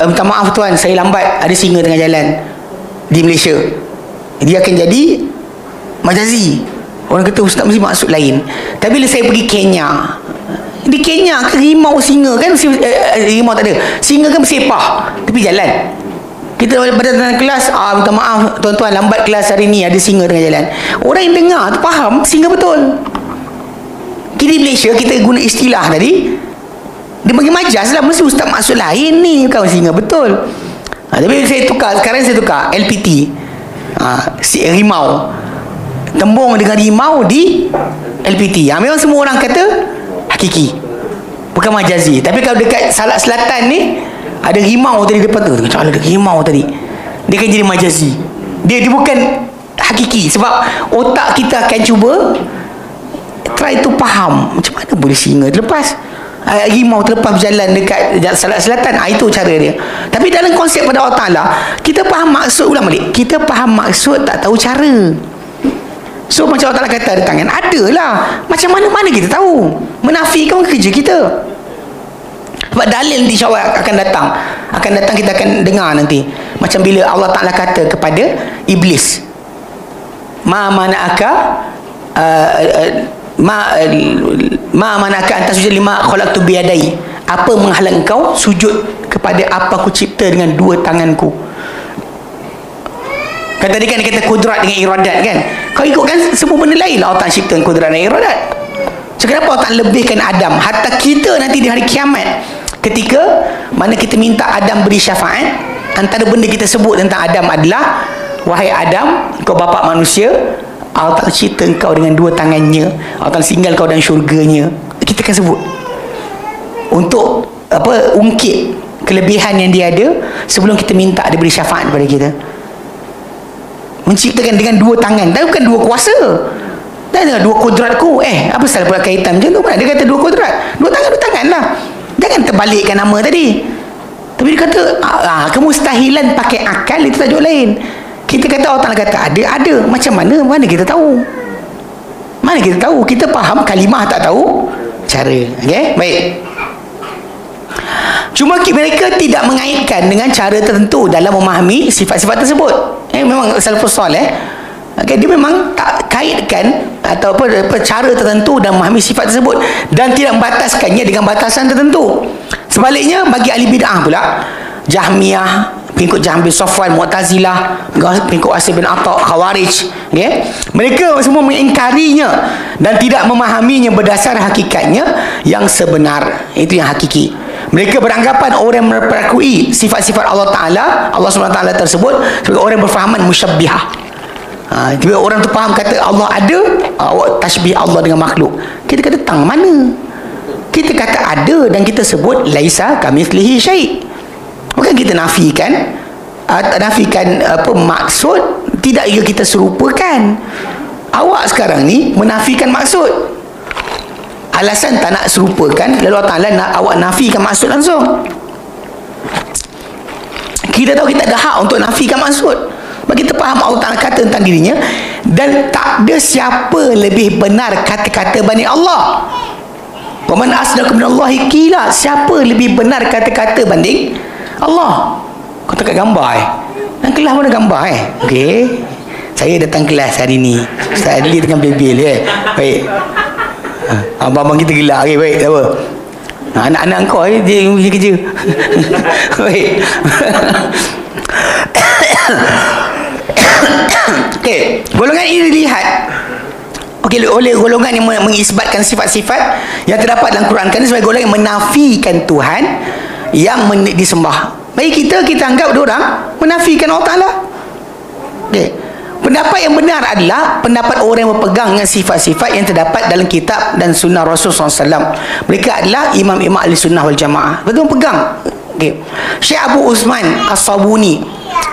minta maaf tuan, saya lambat, ada singa tengah jalan di Malaysia, dia akan jadi majazi. Orang kata ustaz mesti maksud lain. Tapi bila saya pergi Kenya, di Kenya kan rimau singa kan, rimau tak ada, singa kan bersepah tepi jalan. Kita pada dalam kelas, minta maaf tuan-tuan, lambat kelas hari ni, ada singa tengah jalan. Orang yang dengar tu faham singa betul. Kita di Malaysia kita guna istilah tadi, dia bagi majas lah, mesti ustaz maksud lain ni, bukan singa betul. Tapi saya tukar, sekarang saya tukar LPT, rimau, tembung dengan rimau di LPT. Memang semua orang kata hakiki, bukan majazi. Tapi kalau dekat Salak Selatan ni ada rimau tadi depan tu, macam ada rimau tadi, dia akan jadi majazi. Dia bukan hakiki. Sebab otak kita akan cuba try to faham macam mana boleh singa terlepas, rimau terlepas berjalan dekat Salak Selatan. Itu cara dia. Tapi dalam konsep pada Allah Ta'ala, kita faham maksud, ulang balik, kita faham maksud, tak tahu cara. So macam Allah Ta'ala kata ada tangan, adalah. Macam mana kita tahu? Menafikan kerja kita. Sebab dalil nanti insyaAllah akan datang, kita akan dengar nanti. Macam bila Allah Ta'ala kata kepada Iblis, ma mana'aka antas sujud lima khalaqtu biyadai, apa menghalang engkau sujud kepada apa aku cipta dengan dua tanganku. Kan tadi kan dia kata kudrat dengan iradat kan. Kau ikutkan semua benda lain, Allah Ta'ala cipta kudrat dan iradat. So kenapa Allah Ta'ala lebihkan Adam? Hatta kita nanti di hari kiamat, ketika mana kita minta Adam beri syafaat, antara benda kita sebut tentang Adam adalah, wahai Adam, kau bapa manusia, Allah Ta'ala cipta kau dengan dua tangannya, Allah Ta'ala tinggal kau dalam syurganya. Kita akan sebut untuk ungkit kelebihan yang dia ada sebelum kita minta dia beri syafaat kepada kita. Menciptakan dengan dua tangan, dan bukan dua kuasa, dan dengan dua kudratku. Apa salah pula kaitan macam tu? Dia kata dua kudrat, dua tangan lah. Jangan terbalikkan nama tadi. Tapi dia kata kemustahilan pakai akal, itu tajuk lain. Kita kata Allah Ta'ala kata ada. Macam mana kita tahu? Mana kita tahu? Kita faham kalimah, tak tahu cara. Okay? Baik. Cuma mereka tidak mengaitkan dengan cara tertentu dalam memahami sifat-sifat tersebut. Memang salafus saleh, dia memang tak kaitkan atau cara tertentu dalam memahami sifat tersebut, dan tidak membataskannya dengan batasan tertentu. Sebaliknya bagi ahli bid'ah pula, Jahmiyah, pengikut Jahm bin Safwan, Mu'tazilah, pengikut Asim bin Atta, Khawarij, okay? Mereka semua mengingkarinya dan tidak memahaminya berdasar hakikatnya yang sebenar. Itu yang hakiki. Mereka beranggapan orang yang memperakui sifat-sifat Allah Ta'ala, Allah SWT tersebut sebagai orang yang berfahaman musyabbihah. Tiba orang tu faham kata Allah ada, awak tasbih Allah dengan makhluk. Kita kata tang mana? Kita kata ada dan kita sebut laisa kamitslihi syai'. Bukan kita nafikan apa maksud, tidak juga kita serupakan. Awak sekarang ni menafikan maksud. Alasan tak nak serupakan, lalu Allah Ta'ala nak awak nafikan maksud langsung. Kita tahu kita ada hak untuk nafikan maksud. Bagi kita faham Allah Ta'ala kata tentang dirinya, dan tak ada siapa lebih benar kata-kata banding Allah. Wa man asdaqu minallahi qila, siapa lebih benar kata-kata banding Allah? Kau tak gambar dan kelas mana gambar okey. Saya datang kelas hari ni, Ustaz Adli tengah bil-bil baik. Abang-abang kita gelak baik apa? Anak-anak kau dia pergi kerja. Baik. Okey, golongan ini dilihat oleh golongan yang mengisbatkan sifat-sifat yang terdapat dalam Quran, kerana sebagai golongan yang menafikan Tuhan yang disembah. Bagi kita anggap diorang menafikan Allah Ta'ala. Okay. Pendapat yang benar adalah pendapat orang yang berpegang dengan sifat-sifat yang terdapat dalam kitab dan sunnah Rasulullah SAW. Mereka adalah imam-imam ahli sunnah wal jamaah. Betul pegang. Okay. Syekh Abu Usman As-Sabuni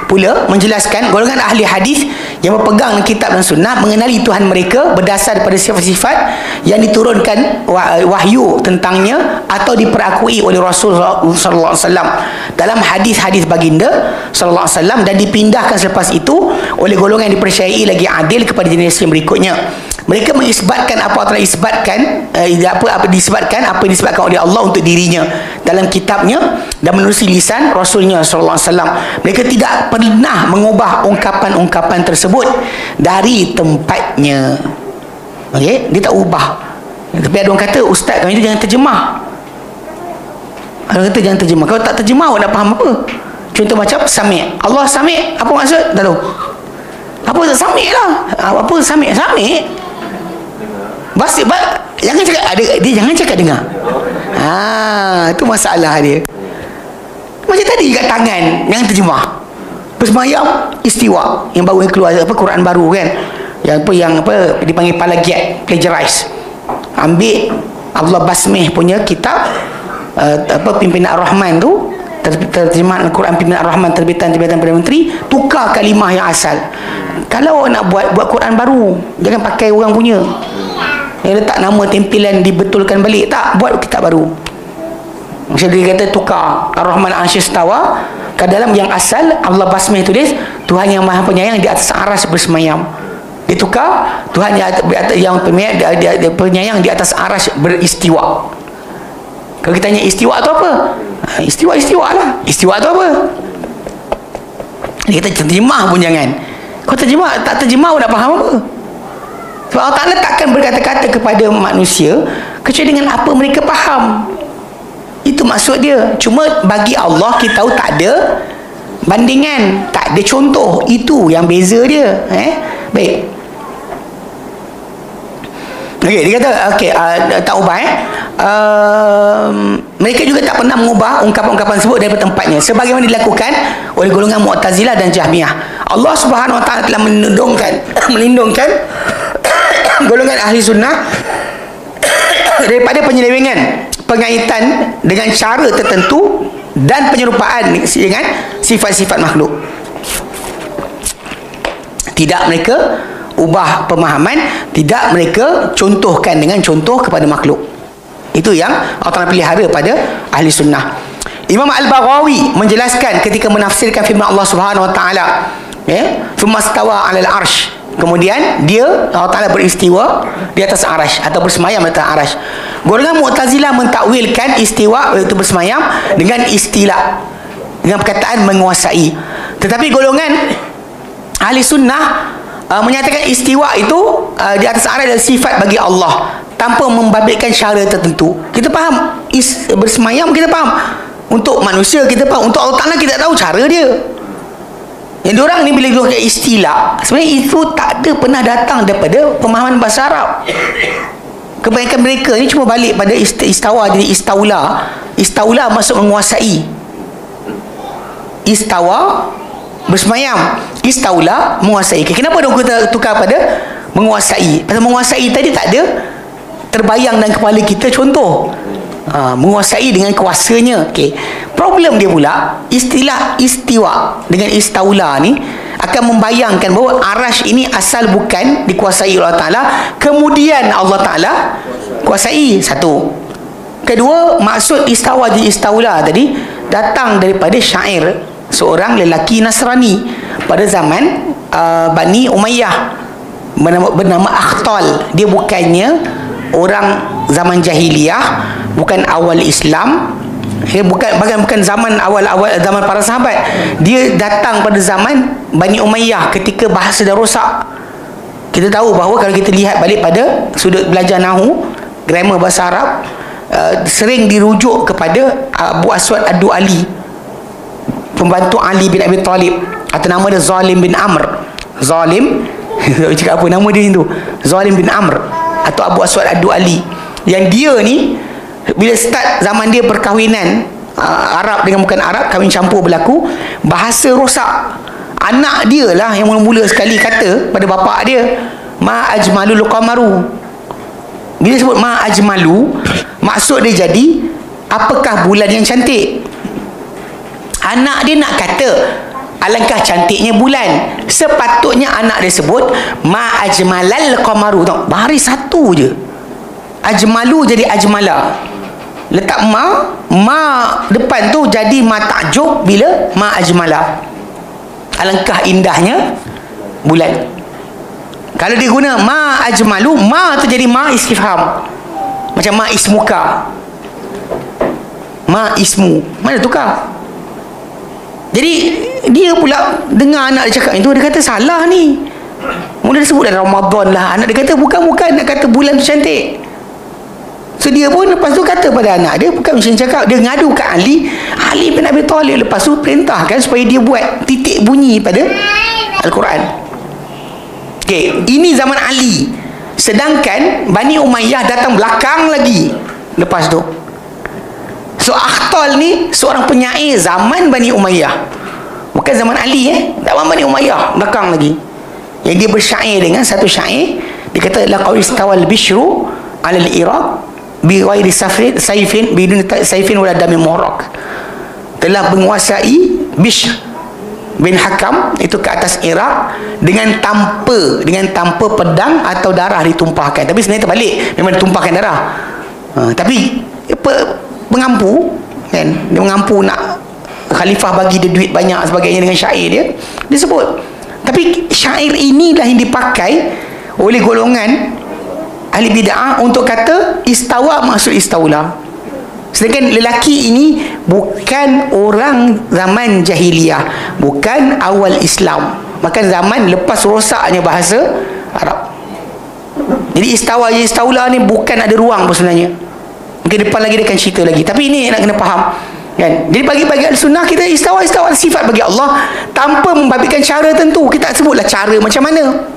pula menjelaskan golongan ahli hadis yang berpegang dengan kitab dan sunnah mengenali Tuhan mereka berdasar daripada sifat-sifat yang diturunkan wahyu tentangnya atau diperakui oleh Rasulullah SAW dalam hadis-hadis baginda sallallahu alaihi wasallam, dan dipindahkan selepas itu oleh golongan yang dipercayai lagi adil kepada generasi yang berikutnya. Mereka mengisbatkan apa telah disebutkan, apa disebutkan oleh Allah untuk dirinya dalam kitabnya dan menerusi lisan Rasulnya sallallahu alaihi wasallam. Mereka tidak pernah mengubah ungkapan-ungkapan tersebut dari tempatnya. Okey, dia tak ubah. Tapi ada orang kata, ustaz kami itu jangan terjemah. Ada orang kata jangan terjemah. Kalau tak terjemah awak nak faham apa? Contoh macam sami'. Allah sami', apa maksud? Tak tahu. Apa sami' lah? Apa sami'? Sami' jangan cakap ada, dia jangan cakap dengar. Itu masalah dia. Macam tadi kat tangan yang terjemah. Bersemayam istiwa yang baru keluar Quran baru kan. Yang dipanggil plagiat, plagiarize. Ambil Abdullah Basmih punya kitab Pimpinan Ar-Rahman tu, terjemahan Al-Quran Pimpinan Ar-Rahman terbitan Perdana Menteri, tukar kalimah yang asal. Kalau nak buat Quran baru, jangan pakai orang punya. Yang letak nama tempilan dibetulkan balik, tak, buat kitab baru. Macam dia kata tukar Ar-Rahman Ansyistawa ke dalam yang asal Allah Basmih tulis Tuhan yang Maha Penyayang di atas aras bersemayam. Ditukar Tuhan yang penyayang di atas aras beristiwa. Kalau kita tanya istiwa tu apa? Istiwa lah. Istiwa tu apa? Kita terjemah pun jangan. Kau tak terjemah nak faham apa? Sebab Allah Ta'ala takkan berkata-kata kepada manusia kecuali dengan apa mereka faham. Itu maksud dia. Cuma bagi Allah kita tahu tak ada bandingan, tak ada contoh. Itu yang beza dia. Baik. Okey, dia kata tak ubah mereka juga tak pernah mengubah ungkapan-ungkapan tersebut daripada tempatnya sebagaimana dilakukan oleh golongan Mu'tazilah dan Jahmiyah. Allah Subhanahu Wa Ta'ala telah melindungkan golongan ahli sunnah daripada penyelewengan pengaitan dengan cara tertentu dan penyerupaan dengan sifat-sifat makhluk. Tidak mereka ubah pemahaman, tidak mereka contohkan dengan contoh kepada makhluk. Itu yang Allah Ta'ala pelihara pada ahli sunnah. Imam Al-Baghawi menjelaskan ketika menafsirkan firman Allah Subhanahu Wa Ta'ala, thumma stawa 'alal arsh, kemudian dia Allah Ta'ala beristiwa di atas arasy atau bersemayam di atas arasy. Golongan Mu'tazilah mentakwilkan istiwa iaitu bersemayam dengan istila, dengan perkataan menguasai. Tetapi golongan ahli sunnah menyatakan istiwa itu di atas arasy adalah sifat bagi Allah tanpa membabitkan cara tertentu. Kita faham bersemayam, kita faham Untuk manusia kita faham, untuk Allah Ta'ala kita tak tahu cara dia. Yang diorang ni bila dia istilah, sebenarnya itu tak ada pernah datang daripada pemahaman bahasa Arab. Kebanyakan mereka ni cuma balik pada istawa jadi istaula. Istaula maksud menguasai. Istawa bersemayam, istaula menguasai. Kenapa dia tukar pada menguasai? Pasal menguasai tadi tak ada terbayang dalam kepala kita contoh. Menguasai dengan kuasanya. Problem dia pula, istilah istiwa dengan istaula ni akan membayangkan bahawa arash ini asal bukan dikuasai Allah Ta'ala, kemudian Allah Ta'ala kuasai. Satu. Kedua, maksud istawa di istaula tadi datang daripada syair seorang lelaki Nasrani pada zaman Bani Umayyah bernama Akhtal. Dia bukannya orang zaman jahiliyah, bukan awal Islam, bukan zaman awal-awal zaman para sahabat. Dia datang pada zaman Bani Umayyah ketika bahasa dah rosak. Kita tahu bahawa kalau kita lihat balik pada sudut belajar nahu, grammar bahasa Arab, sering dirujuk kepada Abu Aswad Ad-Du'ali, pembantu Ali bin Abi Talib, atau nama dia Zalim bin Amr. Zalim cakap apa nama dia itu? Zalim bin Amr atau Abu Aswad Ad-Du'ali. Yang dia ni bila start zaman dia perkahwinan Arab dengan bukan Arab, kahwin campur berlaku, bahasa rosak. Anak dia lah yang mula-mula sekali kata pada bapa dia, ma ajmalul qamaru. Bila sebut ma ajmalu, maksud dia jadi apakah bulan yang cantik. Anak dia nak kata alangkah cantiknya bulan. Sepatutnya anak dia sebut ma ajmalal qamaru. Tahu, baris satu je. Ajmalu jadi ajmala. Letak ma depan tu jadi ma takjub bila ma ajmala. Alangkah indahnya bulan. Kalau dia guna ma ajmalu, ma tu jadi ma istifham. Macam ma ismuka, ma ismu. Mana tukar? Jadi dia pula dengar anak dia cakap itu, dia kata salah ni. Mula dia sebut dalam Ramadan lah. Anak dia kata bukan nak kata bulan tu cantik. So dia pun lepas tu kata pada anak dia, bukan macam cakap, dia ngadu kat Ali bin Abi Talib. Lepas tu perintahkan supaya dia buat titik bunyi pada Al-Quran. Ini zaman Ali. Sedangkan Bani Umayyah datang belakang lagi lepas tu. So Akhtal ni seorang penyair zaman Bani Umayyah, bukan zaman Ali, zaman Bani Umayyah belakang lagi. Yang dia bersyair dengan satu syair, dia kata laqad istawal bishru 'ala al-Iraq bi ghairi sayfin bidun sayfin wala damin muhraq. Telah menguasai Bishr bin Hakam itu ke atas Iraq dengan tanpa pedang atau darah ditumpahkan. Tapi sebenarnya terbalik, memang ditumpahkan darah. Tapi mengampu kan, dia mengampu nak khalifah bagi dia duit banyak sebagainya dengan syair dia sebut. Tapi syair inilah yang dipakai oleh golongan ahli bid'ah untuk kata istawa maksud istaula. Sedangkan lelaki ini bukan orang zaman jahiliyah, bukan awal Islam, bahkan zaman lepas rosaknya bahasa Arab. Jadi istawa istaula ni bukan ada ruang pun sebenarnya. Mungkin depan lagi dia akan cerita lagi, tapi ini nak kena faham kan. Jadi bagi Al-Sunnah, kita istawa sifat bagi Allah tanpa membabitkan cara tentu. Kita tak sebutlah cara macam mana.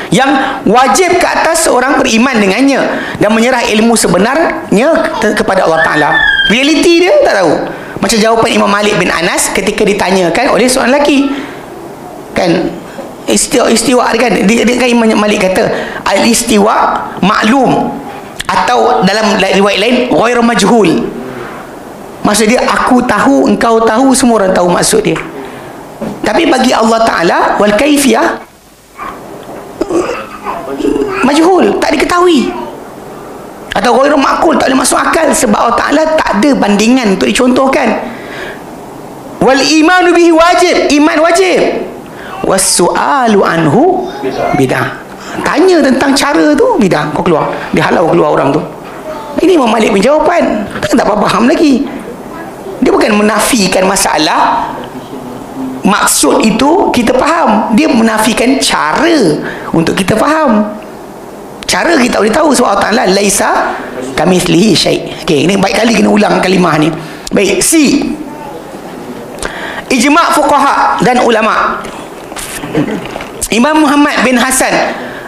Yang wajib ke atas seorang beriman dengannya dan menyerah ilmu sebenarnya kepada Allah Ta'ala. Realiti dia tak tahu. Macam jawapan Imam Malik bin Anas ketika ditanyakan oleh seorang lelaki kan, istiwa kan, dia kan Imam Malik kata al-istiwa maklum, atau dalam riwayat lain ghairu majhul. Maksud dia aku tahu, engkau tahu, semua orang tahu maksud dia. Tapi bagi Allah Ta'ala wal kaifiyah majhul, tak diketahui, atau ghairu ma'qul, tak boleh masuk akal, sebab Allah Ta'ala tak ada bandingan untuk dicontohkan. Wal imanu bihi wajib, iman wajib, was su'alu anhu bid'ah. Tanya tentang cara tu bid'ah. Kau keluar, dia halau keluar orang tu. Ini Imam Malik punya jawapan. Tak faham lagi. Dia bukan menafikan masalah, maksud itu kita faham. Dia menafikan cara untuk kita faham. Cara kita boleh tahu sebab Allah Ta'ala laisa kamitslihi syai'. Okey, ini baik kali kena ulang kalimah ni. Baik, C. Ijma' fuqaha dan ulama. Imam Muhammad bin Hasan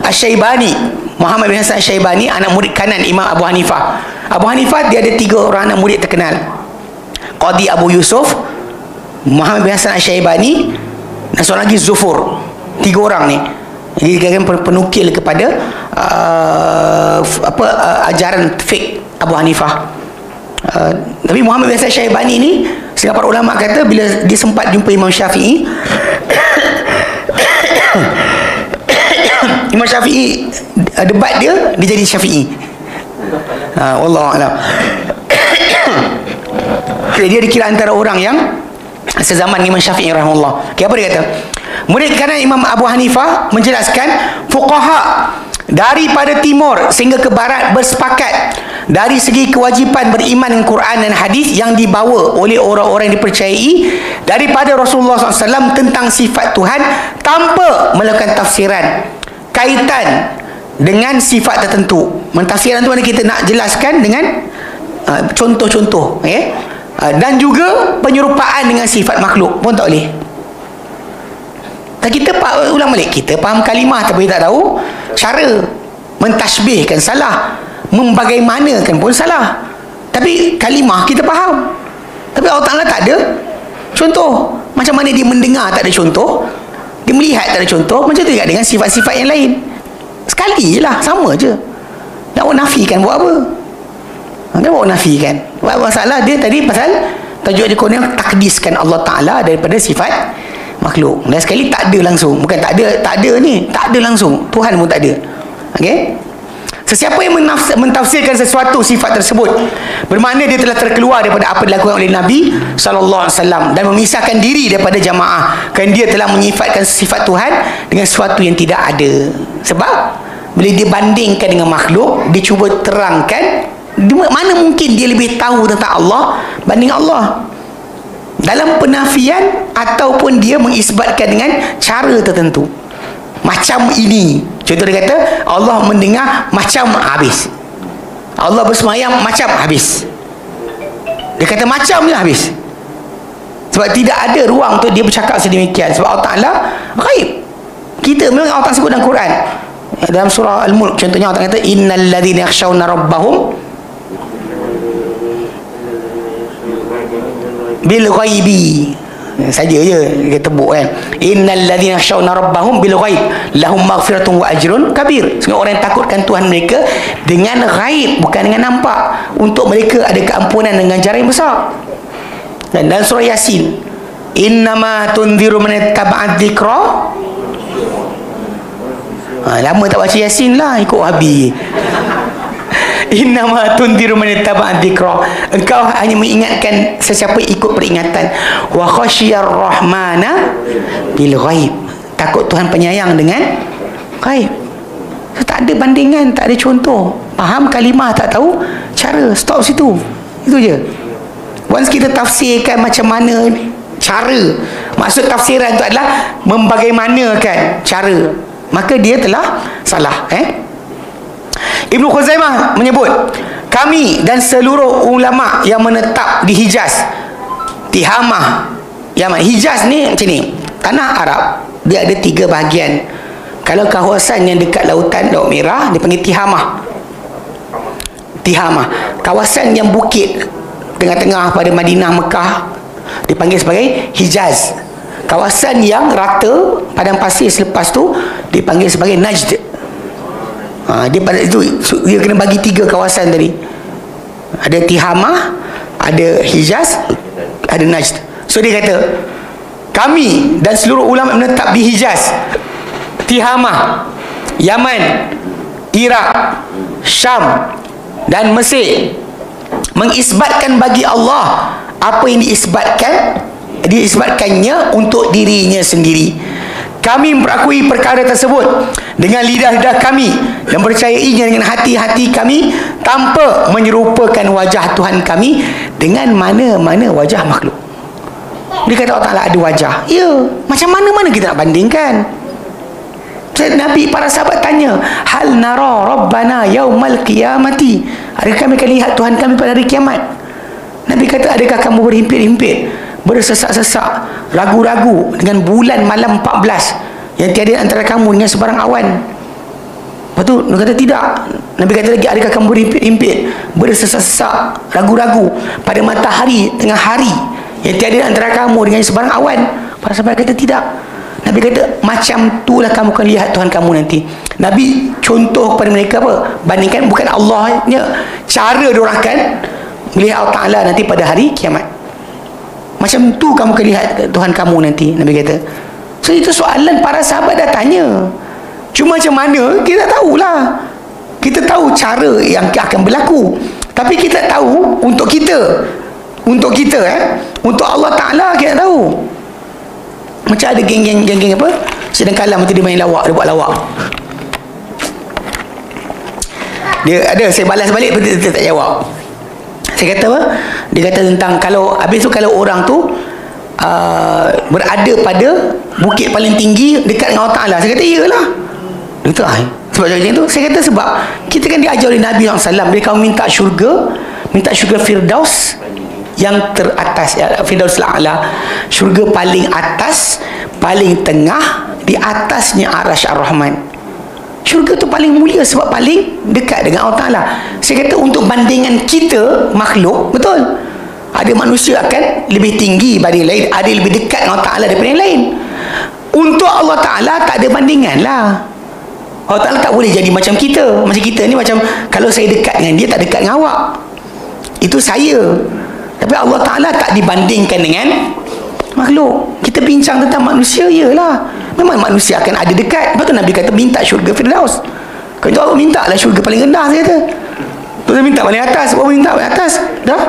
Asy-Syaibani, Muhammad bin Hasan Asy-Syaibani, anak murid kanan Imam Abu Hanifah. Abu Hanifah dia ada 3 orang anak murid terkenal. Qadi Abu Yusuf, Muhammad bin Hasan Asy-Syaibani, dan seorang lagi Zufur. 3 orang ni. Jadi dia kan penukil kepada ajaran fiqh Abu Hanifah. Tapi Muhammad bin Hasan Asy-Syaibani ni, sehingga para ulama kata bila dia sempat jumpa Imam Syafi'i, Imam Syafi'i debat dia jadi Syafi'i. Wallahu a'lam. Dia dikira antara orang yang sezaman Imam Syafi'i rahimahullah. Apa dia kata? Murid kanan Imam Abu Hanifah menjelaskan fuqaha daripada timur sehingga ke barat bersepakat dari segi kewajipan beriman dengan Quran dan hadis yang dibawa oleh orang-orang yang dipercayai daripada Rasulullah SAW tentang sifat Tuhan tanpa melakukan tafsiran kaitan dengan sifat tertentu. Mentafsiran tu mana kita nak jelaskan dengan contoh-contoh, dan juga penyerupaan dengan sifat makhluk pun tak boleh. Dan kita ulang balik, kita faham kalimah tapi tak tahu cara mentasbihkan salah, membagaimanakan pun salah. Tapi kalimah kita faham, tapi Allah Ta'ala tak ada contoh. Macam mana dia mendengar tak ada contoh, dia melihat tak ada contoh. Macam tu juga dengan sifat-sifat yang lain. Sekali je lah, sama je. Nak buat nafikan buat apa? Dia buat nafikan. Masalah dia tadi pasal tajuk dia konon takdiskan Allah Ta'ala daripada sifat makhluk. Dan sekali tak ada langsung. Bukan tak ada ni, tak ada langsung. Tuhan pun tak ada. Okey? Sesiapa yang mentafsirkan sesuatu sifat tersebut, bermakna dia telah terkeluar daripada apa dilakukan oleh Nabi SAW dan memisahkan diri daripada jamaah, kerana dia telah menyifatkan sifat Tuhan dengan sesuatu yang tidak ada. Sebab bila dia bandingkan dengan makhluk, dia cuba terangkan mana mungkin dia lebih tahu tentang Allah banding Allah dalam penafian, ataupun dia mengisbatkan dengan cara tertentu. Macam ini. Contoh dia kata Allah mendengar macam habis. Allah bersemayam macam habis. Dia kata macam je habis. Sebab tidak ada ruang untuk dia bercakap sedemikian. Sebab Allah Ta'ala ghaib. Kita memang Allah Ta'ala sebut dalam Quran. Dalam surah Al-Mulk contohnya Allah Ta'ala kata innal ladzina yakhshawna rabbahum bil ghaibi. Saja je dia tebuk kan. Innal ladzina yakhshawna rabbahum bil ghaib lahum maghfiratun wa ajrun kabir. Semua orang yang takutkan Tuhan mereka dengan ghaib, bukan dengan nampak, untuk mereka ada keampunan dengan ganjaran yang besar. Dan dalam surah Yasin, innama tunziru man ittaba'ad dzikra. Lama tak baca Yasin lah, ikut Habib. Innama tunziru man ittaba'ad dzikra. Engkau hanya mengingatkan sesiapa ikut peringatan. Wa khasyiyar rahmana bil ghaib. Takut Tuhan penyayang dengan ghaib. So, tak ada bandingan, tak ada contoh. Faham kalimah tak tahu cara, stop situ. Itu je. Once kita tafsirkan macam mana cara, maksud tafsiran itu adalah membagaimanakan cara, maka dia telah salah. Ibnu Khuzaimah menyebut, kami dan seluruh ulama yang menetap di Hijaz, Tihamah, Yaman. Hijaz ni macam ni, tanah Arab, dia ada 3 bahagian. Kalau kawasan yang dekat lautan, Laut Merah, dia panggil Tihamah. Tihamah. Kawasan yang bukit tengah-tengah pada Madinah, Mekah, dipanggil sebagai Hijaz. Kawasan yang rata padang pasir selepas tu dipanggil sebagai Najd. Dia pada itu dia kena bagi 3 kawasan tadi. Ada Tihamah, ada Hijaz, ada Najd. So dia kata kami dan seluruh ulama menetap di Hijaz, Tihamah, Yaman, Iraq, Syam dan Mesir, mengisbatkan bagi Allah apa yang diisbatkannya untuk dirinya sendiri. Kami merakui perkara tersebut dengan lidah-lidah kami dan percayainya dengan hati-hati kami tanpa menyerupakan wajah Tuhan kami dengan mana-mana wajah makhluk. Dia kata Allah Ta'ala ada wajah. Ya, macam mana-mana kita nak bandingkan. Nabi, para sahabat tanya, hal nara rabbana yaumal qiyamati, adakah kami akan lihat Tuhan kami pada hari kiamat? Nabi kata, adakah kamu berhimpit-himpit, bersesak-sesak, ragu-ragu dengan bulan malam 14 yang tiada antara kamu dengan sebarang awan? Lepas tu Nabi kata tidak. Nabi kata lagi, adakah kamu berhimpit-himpit, bersesak-sesak, ragu-ragu pada matahari tengah hari yang tiada antara kamu dengan sebarang awan? Para sahabat kata tidak. Nabi kata, macam itulah kamu akan lihat Tuhan kamu nanti. Nabi contoh kepada mereka apa? Bandingkan, bukan Allahnya, cara diorang akan melihat Allah Ta'ala nanti pada hari kiamat. Macam tu kamu akan lihat Tuhan kamu nanti, Nabi kata. So itu soalan para sahabat dah tanya. Cuma macam mana kita tahulah. Kita tahu cara yang akan berlaku, tapi kita tahu untuk kita, untuk Allah Ta'ala kita tahu. Macam ada geng-geng apa, sedang kalah nanti dia main lawak, dia buat lawak. Dia ada, saya balas balik dia tak jawab. Saya kata apa? Dia kata tentang kalau habis tu, kalau orang tu berada pada bukit paling tinggi dekat dengan Allah Ta'ala. Saya kata iyalah. Dia kata sebab macam tu. Saya kata sebab kita kan diajar oleh Nabi SAW, bila kamu minta syurga Firdaus yang teratas, Firdaus A'la, syurga paling atas, paling tengah, di atasnya Arasy Ar-Rahman. Syurga tu paling mulia sebab paling dekat dengan Allah Ta'ala. Saya kata untuk bandingan kita makhluk, betul, ada manusia akan lebih tinggi daripada yang lain, ada yang lebih dekat dengan Allah Ta'ala daripada yang lain. Untuk Allah Ta'ala tak ada bandingan lah. Allah Ta'ala tak boleh jadi macam kita. Macam kita ni, macam kalau saya dekat dengan dia, tak dekat dengan awak, itu saya. Tapi Allah Ta'ala tak dibandingkan dengan makhluk. Kita bincang tentang manusia, iyalah, memang manusia akan ada dekat. Lepas tu Nabi kata minta syurga Firdaus. Kalau Allah minta lah syurga paling rendah, saya kata. Tu saya minta paling atas, baru minta paling atas. Dah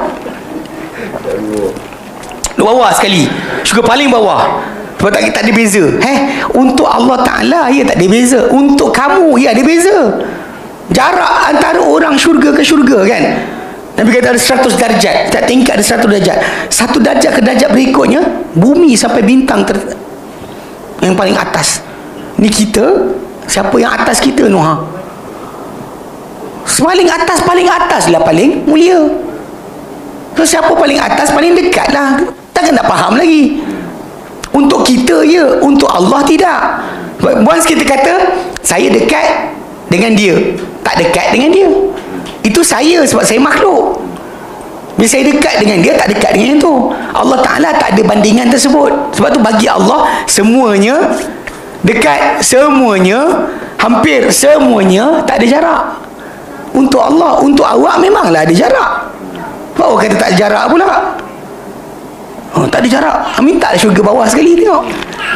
bawah sekali, syurga paling bawah. Sebab tak ada beza. Untuk Allah Ta'ala ia tak ada beza. Untuk kamu ia ada beza. Jarak antara orang syurga ke syurga kan, Nabi kata ada 100 darjat. Tak tingkat ada 100 darjat. Satu darjat ke darjat berikutnya, bumi sampai bintang yang paling atas. Ni kita, siapa yang atas kita Nuha? Paling atas lah paling mulia. So siapa paling atas, paling dekat lah. Takkan tak faham lagi. Untuk kita ya, untuk Allah tidak. Once kita kata saya dekat dengan dia, tak dekat dengan dia, itu saya sebab saya makhluk. Bila saya dekat dengan dia, tak dekat dengan itu. Allah Ta'ala tak ada bandingan tersebut. Sebab tu bagi Allah semuanya dekat, semuanya, hampir semuanya tak ada jarak. Untuk Allah, untuk awak memanglah ada jarak. Bawa kata tak ada jarak pula. Tak ada jarak. Minta syurga bawah sekali, tengok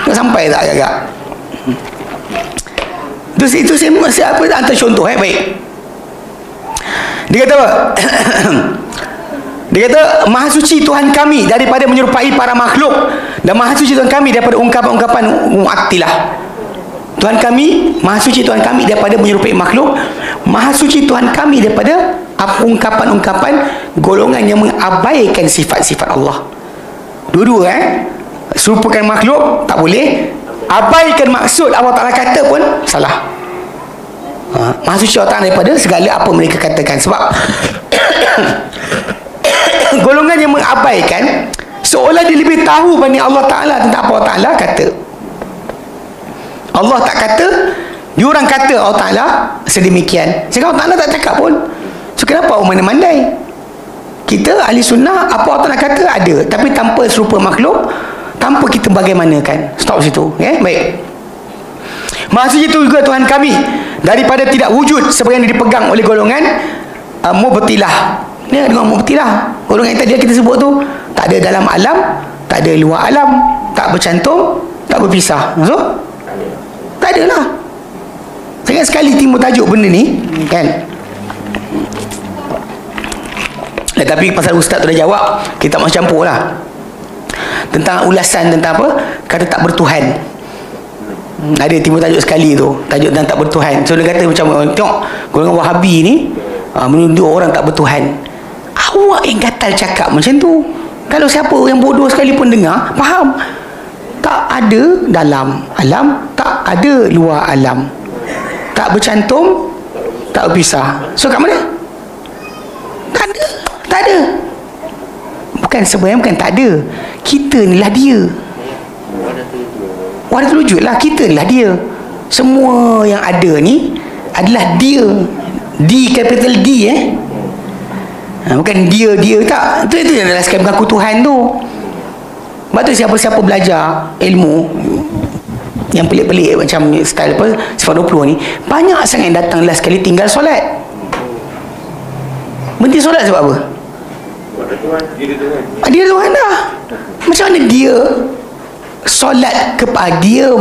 tak sampai tak agak. Itu saya apa hantar contoh. Baik, dia kata apa? Dia kata maha suci Tuhan kami daripada menyerupai para makhluk, dan maha suci Tuhan kami daripada ungkapan-ungkapan mu'attilah. Tuhan kami, maha suci Tuhan kami daripada menyerupai makhluk, maha suci Tuhan kami daripada ungkapan-ungkapan golongan yang mengabaikan sifat-sifat Allah. Dua-dua serupakan makhluk tak boleh, abaikan maksud Allah Ta'ala kata pun salah. Maha suci Allah Ta'ala daripada segala apa mereka katakan. Sebab golongan yang mengabaikan seolah dia lebih tahu banding Allah Ta'ala tentang apa Allah Ta'ala kata. Allah tak kata, diorang kata Allah Ta'ala sedemikian. Sekarang Allah Ta'ala tak cakap pun. So kenapa orang mandai-mandai? Kita ahli sunnah, apa Allah Ta'ala kata ada, tapi tanpa serupa makhluk, tanpa kita bagaimanakan. Stop situ. Baik. Maha suci itu juga Tuhan kami daripada tidak wujud seperti yang dipegang oleh golongan Mu'tazilah. Ni dengan Mu'tazilah, golongan yang tadi kita sebut tu, tak ada dalam alam, tak ada luar alam, tak bercantum, tak berpisah. So tak ada lah. Saya ingat sekali timbul tajuk benda ni kan. Tapi pasal ustaz tu dah jawab, kita tak mahu campur lah. Tentang ulasan tentang apa, kata tak bertuhan. Ada timbul tajuk sekali tu, tajuk tentang tak bertuhan. So dia kata macam, tengok golongan Wahabi ni menuduh orang tak bertuhan. Awak yang gatal cakap macam tu. Kalau siapa yang bodoh sekalipun dengar, faham. Tak ada dalam alam, tak ada luar alam, tak bercantum, tak berpisah. So kat mana? Tak ada. sebenarnya bukan tak ada. Kita ni lah dia. Wadah terwujud lah. Kita ni lah dia. Semua yang ada ni adalah dia. D, capital D bukan dia tak. Itu yang jelaskan mengaku Tuhan tu. Sebab tu siapa-siapa belajar ilmu yang pelik-pelik macam style apa sifat 20 ni, banyak sangat yang datang last kali tinggal solat. Berhenti solat sebab apa? Dia Tuhan dah. Macam mana dia solat kepada dia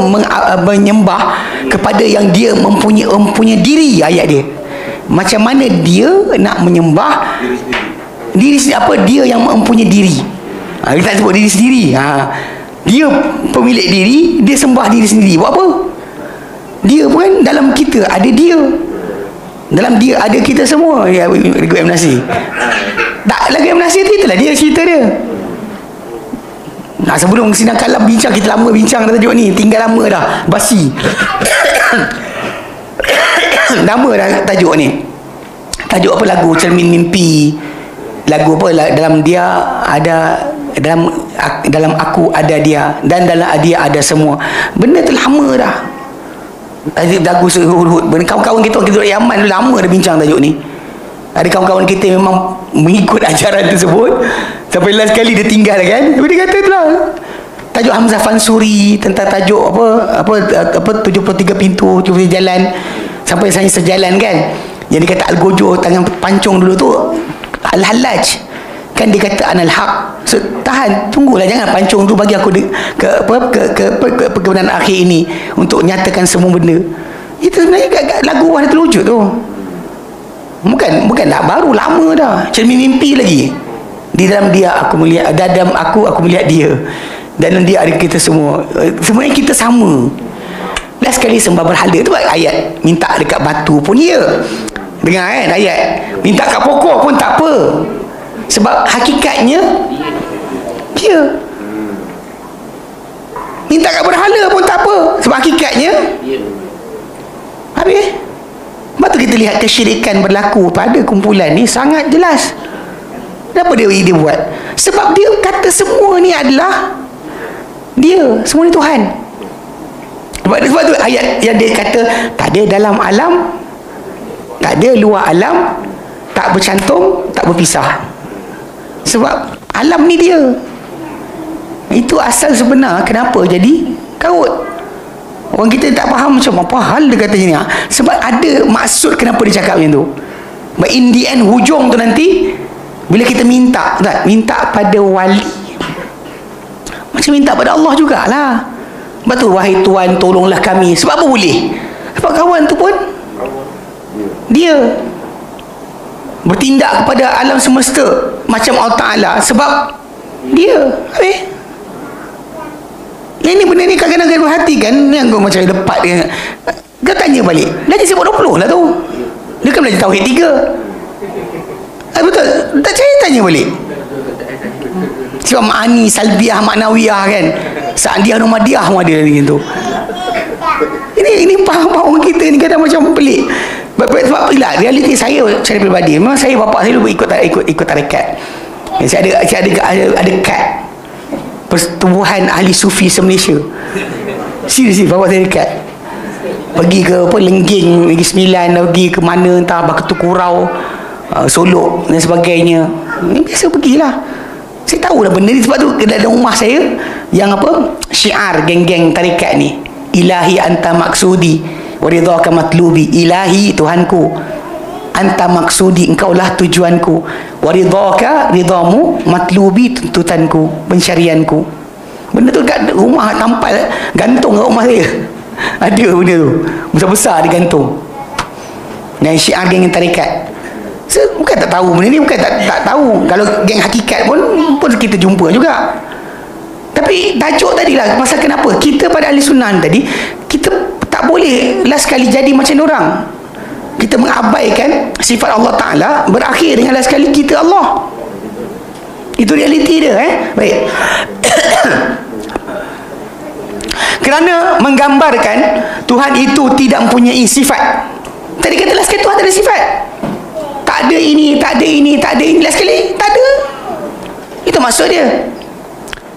menyembah kepada yang dia mempunyai diri, ayat dia. Macam mana dia nak menyembah diri sendiri, apa dia yang mempunyai diri. Kita tak sebut diri sendiri. Dia pemilik diri, dia sembah diri sendiri. Buat apa? Dia pun kan dalam kita ada dia. Dalam dia ada kita semua. Ya, lagu M. Nasir. Tak, lagu M. Nasir tu itulah dia cerita dia. Nah, sebelum sidang kalam bincang, kita lama bincang dah tajuk ni. Tinggal lama dah, basi. Lama dah tajuk ni. Tajuk apa lagu? Cermin Mimpi. Lagu apa? Dalam dia ada, dalam aku ada dia, dan dalam dia ada semua. Benda tu lama dah. Lagu Hud-Hud. Kawan-kawan kita duduk Yaman lama dah bincang tajuk ni. Ada kawan-kawan kita memang mengikut ajaran tersebut sampai last kali dia tinggal kan. Tapi dia kata itulah tajuk Hamzah Fansuri tentang tajuk apa 73 pintu 73 jalan sampai saya sejalan kan. Yang dia kata Al-Gojo tangan pancung dulu tu Al-Hallaj kan, dia kata Anal Haq. So, tahan, tunggulah, jangan pancung tu, bagi aku ke kebenaran akhir ini untuk nyatakan semua benda. Itu sebenarnya lagu Wadah Terwujud tu. Bukan dah baru, lama dah. Cermin Mimpi lagi. Di dalam dia aku melihat, dalam aku melihat dia. Dalam dia ada kita semua. Sebenarnya kita sama. Last sekali sembah berhala tu ayat minta dekat batu pun ya. Dengar kan ayat. Minta kat pokok pun tak apa. Sebab hakikatnya dia. Minta kat berhala pun tak apa. Sebab hakikatnya habis. Sebab tu kita lihat kesyirikan berlaku pada kumpulan ni sangat jelas. Kenapa dia buat? Sebab dia kata semua ni adalah dia, semua ni Tuhan. Sebab tu ayat yang dia kata tak ada dalam alam, tak ada luar alam, tak bercantum, tak berpisah. Sebab alam ni dia. Itu asal sebenar kenapa jadi kaut. Orang kita tak faham macam apa hal dia kata ni. Sebab ada maksud kenapa dia cakap macam tu. But in the end, hujung tu nanti bila kita minta, tak? Minta pada wali, macam minta pada Allah jugalah. Sebab tu, wahai Tuhan tolonglah kami. Sebab apa boleh? Sebab kawan tu pun dia bertindak kepada alam semesta macam Allah Ta'ala. Sebab dia yang ni benda ni kadang-kadang kena perhatikan. Ni yang kau macam lepat dia. Kau tanya balik, belajar sifat 20 lah tu. Dia kan belajar Tauhid 3. Betul? Tak tanya balik. Sebab ma'ani, salbiah, maknawiyah kan. Sa'adiyah, numadiyah pun ada lagi tu. Ini faham orang kita ni kadang macam pelik. Sebab itulah realiti saya secara peribadi. Memang saya, bapak saya dulu ikut tarekat. Saya ada kad Pertubuhan Ahli Sufi se-Malaysia. Serius, bapak saya dekat. Pergi ke apa, Lengging, Negeri Sembilan, pergi ke mana entah, Batu Kurau, Solok dan sebagainya. Biasa pergilah. Saya tahu lah benda ni. Sebab tu dalam rumah saya yang apa, syiar geng-geng tarekat ni, ilahi anta maksudi wa ridhaka matlubi. Ilahi, Tuhanku, anta maksudi, engkaulah tujuanku, wa ridhaka, ridhamu, matlubi, tuntutanku, pencarianku. Benda tu kat rumah tampal, gantung kat rumah saya. Ada benda tu besar-besar digantung. Dan syiar geng tarekat. Saya bukan tak tahu benda ni, bukan tak tahu. Kalau geng hakikat pun kita jumpa juga. Tapi tajuk tadi lah, pasal kenapa kita pada ahli sunnah tadi, kita tak boleh last sekali jadi macam orang. Kita mengabaikan sifat Allah Ta'ala, berakhir dengan last sekali kita Allah. Itu realiti dia. Baik. Kerana menggambarkan Tuhan itu tidak mempunyai sifat. Tadi kata last sekali Tuhan tak ada sifat. Tak ada ini, tak ada ini, tak ada ini. Last sekali tak ada. Itu maksud dia.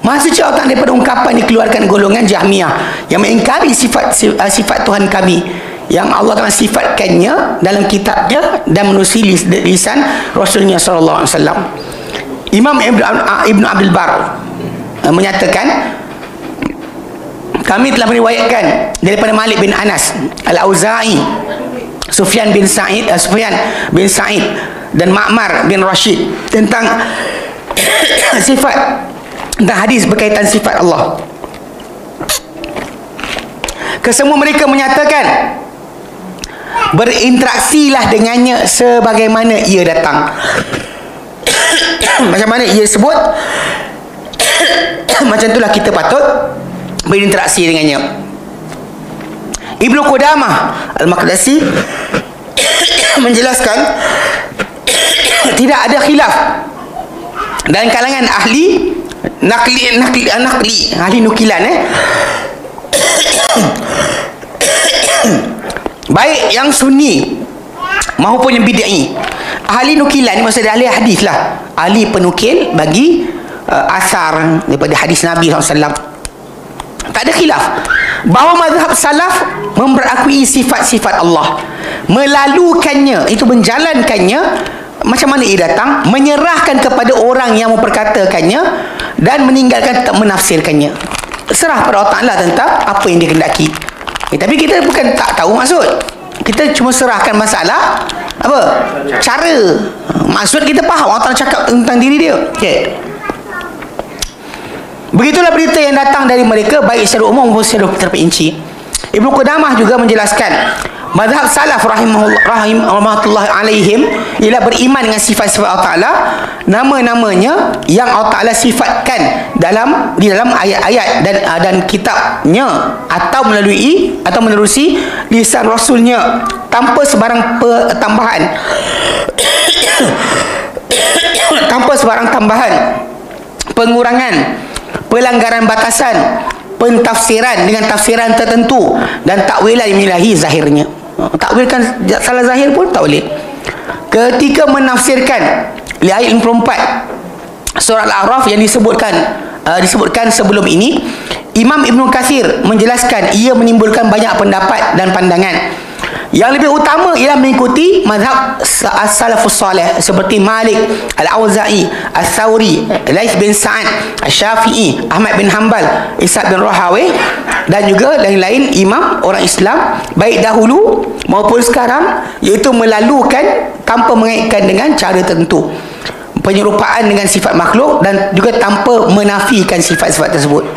Maha suci Allah Ta'ala daripada ungkapan dikeluarkan golongan Jahmiyah yang mengingkari sifat Tuhan kami yang Allah Ta'ala sifatkannya dalam kitabnya dan menerusi lisan Rasulnya sallallahu alaihi wasallam. Imam Ibn Abdul Bar menyatakan, kami telah meriwayatkan daripada Malik bin Anas, Al-Auza'i, Sufyan bin Sa'id dan Ma'mar bin Rashid tentang tentang hadis berkaitan sifat Allah. Kesemua mereka menyatakan, berinteraksilah dengannya sebagaimana ia datang. Macam mana ia sebut, macam itulah kita patut berinteraksi dengannya. Ibnu Qudamah Al-Maqdisi menjelaskan, tidak ada khilaf dalam kalangan ahli ahli nukilan, baik yang sunni maupun yang bid'ah. Ahli nukilan maksudnya ahli hadis lah, ahli penukil bagi asar daripada hadis Nabi SAW. Tak ada khilaf bahawa mazhab salaf memperakui sifat-sifat Allah, melalukannya, itu menjalankannya macam mana ia datang, menyerahkan kepada orang yang memperkatakannya dan meninggalkan tak menafsirkannya. Serah pada Allah Ta'ala tentang apa yang dia kendaki. Tapi kita bukan tak tahu maksud, kita cuma serahkan masalah apa? Cara. Maksud kita faham Allah Ta'ala cakap tentang diri dia. Okay. Begitulah berita yang datang dari mereka, baik secara umum maupun secara terperinci. Ibnu Qudamah juga menjelaskan, mazhab salaf rahimahullah alaihim ialah beriman dengan sifat-sifat Allah Ta'ala, nama-namanya yang Allah Ta'ala sifatkan di dalam ayat-ayat dan kitabnya, atau menerusi lisan Rasulnya tanpa sebarang tambahan, pengurangan, pelanggaran batasan, pentafsiran dengan tafsiran tertentu, dan takwilan yang menyalahi zahirnya. Takwilkan salah zahir pun tak boleh. Ketika menafsirkan ayat 54 surah Al-A'raf yang disebutkan sebelum ini, Imam Ibn Katsir menjelaskan ia menimbulkan banyak pendapat dan pandangan. Yang lebih utama ialah mengikuti mazhab as-salafus salih seperti Malik, Al-Auza'i, Al-Thawri, Laits bin Sa'ad, Al-Syafi'i, Ahmad bin Hanbal, Ishaq bin Rahawih, dan juga lain-lain imam orang Islam baik dahulu maupun sekarang, iaitu melalukan tanpa mengaitkan dengan cara tertentu, penyerupaan dengan sifat makhluk, dan juga tanpa menafikan sifat-sifat tersebut.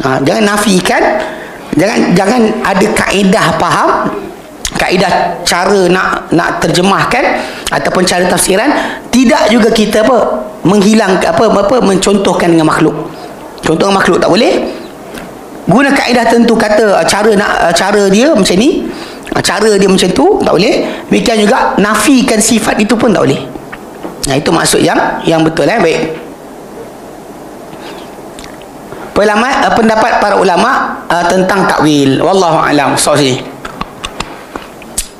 Jangan nafikan, jangan ada kaedah faham, kaedah cara nak terjemahkan ataupun cara tafsiran, tidak juga kita mencontohkan dengan makhluk. Contoh dengan makhluk tak boleh. Guna kaedah tentu, kata cara dia macam ni, cara dia macam tu, tak boleh. Demikian juga nafikan sifat itu pun tak boleh. Itu maksud yang betul. Baik. Pendapat para ulama tentang takwil, wallahu alam.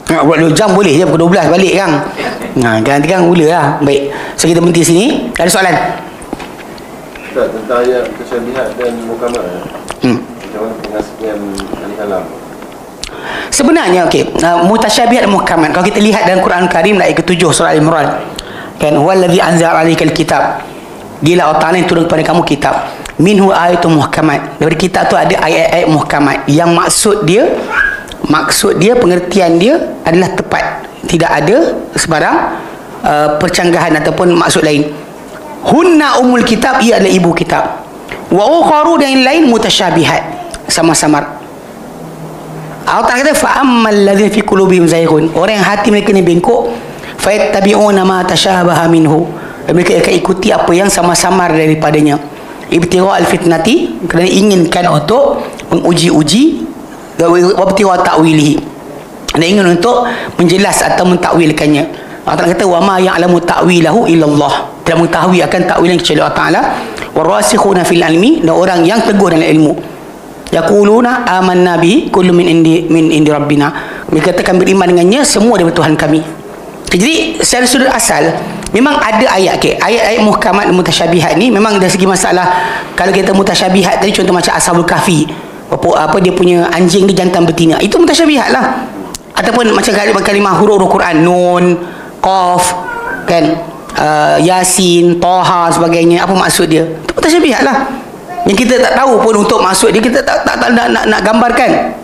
Buat 2 jam boleh je, pukul 12 balik kan. Ganti kan mula lah. Baik, so kita berhenti sini. Ada soalan? Ustaz, tentang ayat tasyabihat dan muhkamat, macam mana pengasihan al-kalam? Sebenarnya mutasyabihat dan muhkamat, kalau kita lihat dalam Quran Karim ayat ke-7 surah Al-Imran, kan, huwallazi anzala 'alaikal kitab, dialah Allah Ta'ala yang turun kepada kamu kitab, minhu ayatun muhkamat, daripada kitab tu ada ayat-ayat muhkamat yang maksud dia pengertian dia adalah tepat, tidak ada sebarang percanggahan ataupun maksud lain. Hunna umul kitab, ia adalah ibu kitab. Wa ukharu, dan yang lain mutasyabihat, sama-samar. Allah Ta'ala kata fa ammal ladzina fi qulubihim zayghun, orang yang hati mereka ni bengkok, fa yattabi'una ma tashabaha minhu, mereka akan ikuti apa yang sama-samar daripadanya. Ibtigha al-fitnati, kerana inginkan untuk menguji-uji, wabtigha ta'wilihi, dan ingin untuk menjelas atau mentakwilkannya. Allah Ta'ala kata wa ma ya'lamu ta'wilahu illallah, tidak mengetahui akan takwil yang kecuali Allah Ta'ala. Warasikhuna fil ilmi, dan orang yang teguh dalam ilmu, yaquluna amanna bi kullu min indi rabbina, mereka katakan beriman dengannya semua daripada Tuhan kami. Jadi secara sudut asal memang ada ayat, ayat-ayat muhkamat mutasyabihat ni memang dari segi masalah. Kalau kita mutasyabihat tadi, contoh macam Ashabul Kahfi, apa dia punya anjing dia jantan betina, itu mutasyabihat lah. Ataupun macam kalimah huruf Quran, nun, qaf, kan, yasin, toha sebagainya, apa maksud dia, itu mutasyabihat lah, yang kita tak tahu pun untuk maksud dia, kita tak nak gambarkan.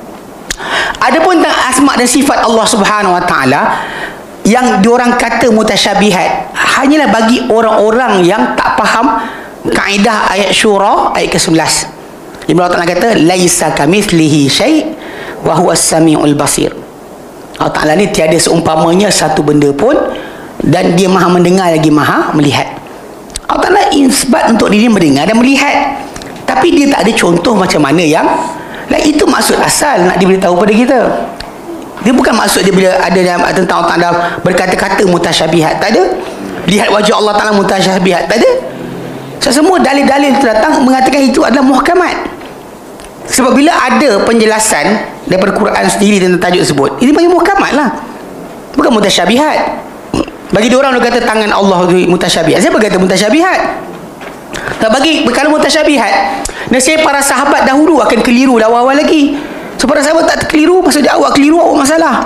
Adapun tentang asma dan sifat Allah Subhanahu Wa Taala yang diorang kata mutasyabihat, hanyalah bagi orang-orang yang tak faham kaedah ayat Syura ayat ke-11. Allah Ta'ala kata laisa kamitslihi syai' wa huwas samiul basir. Allah Ta'ala ni tiada seumpamanya satu benda pun, dan dia maha mendengar lagi maha melihat. Allah Ta'ala isbat untuk diri mendengar dan melihat, tapi dia tak ada contoh macam mana yang itu maksud asal nak diberitahu pada kita. Dia bukan maksud dia bila ada tentang Allah Ta'ala berkata-kata mutasyabihat, tak ada. Lihat wajah Allah Ta'ala mutasyabihat, tak ada. Semua dalil-dalil itu datang mengatakan itu adalah muhkamat. Sebab bila ada penjelasan daripada Quran sendiri tentang tajuk tersebut, ini bagi muhkamat lah, bukan mutasyabihat. Bagi diorang dia kata tangan Allah itu mutasyabihat. Siapa kata mutasyabihat? Tak bagi. Kalau mutasyabihat, nasib para sahabat dahulu akan keliru awal-awal lagi. So para sahabat tak keliru, maksudnya awak keliru, awak masalah.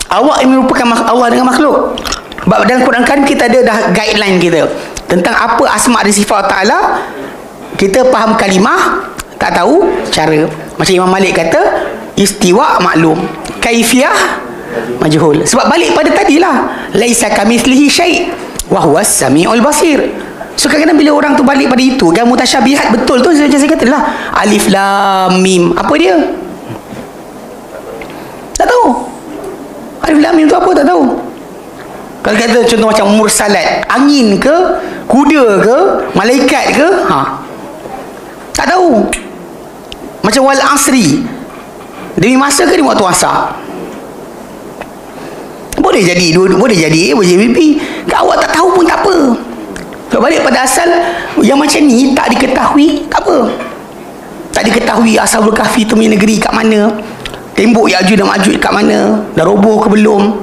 Awak yang merupakan Allah dengan makhluk. Sebab dalam Quran kan kita ada dah guideline kita tentang apa asma dan sifat Ta'ala. Kita faham kalimah, tak tahu cara. Macam Imam Malik kata, istiwa maklum, kaifiyah majhul. Sebab balik pada tadilah, laisa kamitslihi syai' wa huwas samiul basir. So kadang-kadang bila orang tu balik pada itu, yang mutasyabihat betul tu, macam saya kata lah, alif lam mim, apa dia? Tak tahu. Alif lam mim tu apa, tak tahu. Kalau kata contoh macam mursalat, angin ke, kuda ke, malaikat ke, tak tahu. Macam wal asri, demi masa ke demi waktu asar? Boleh jadi boleh jadi mimpi. Kalau awak tak tahu pun tak apa. Kalau balik pada asal yang macam ni tak diketahui, tak apa. Tak diketahui Ashabul Kahfi tu punya negeri kat mana, tembok Ya'juj dan Ma'juj kat mana, dah roboh ke belum,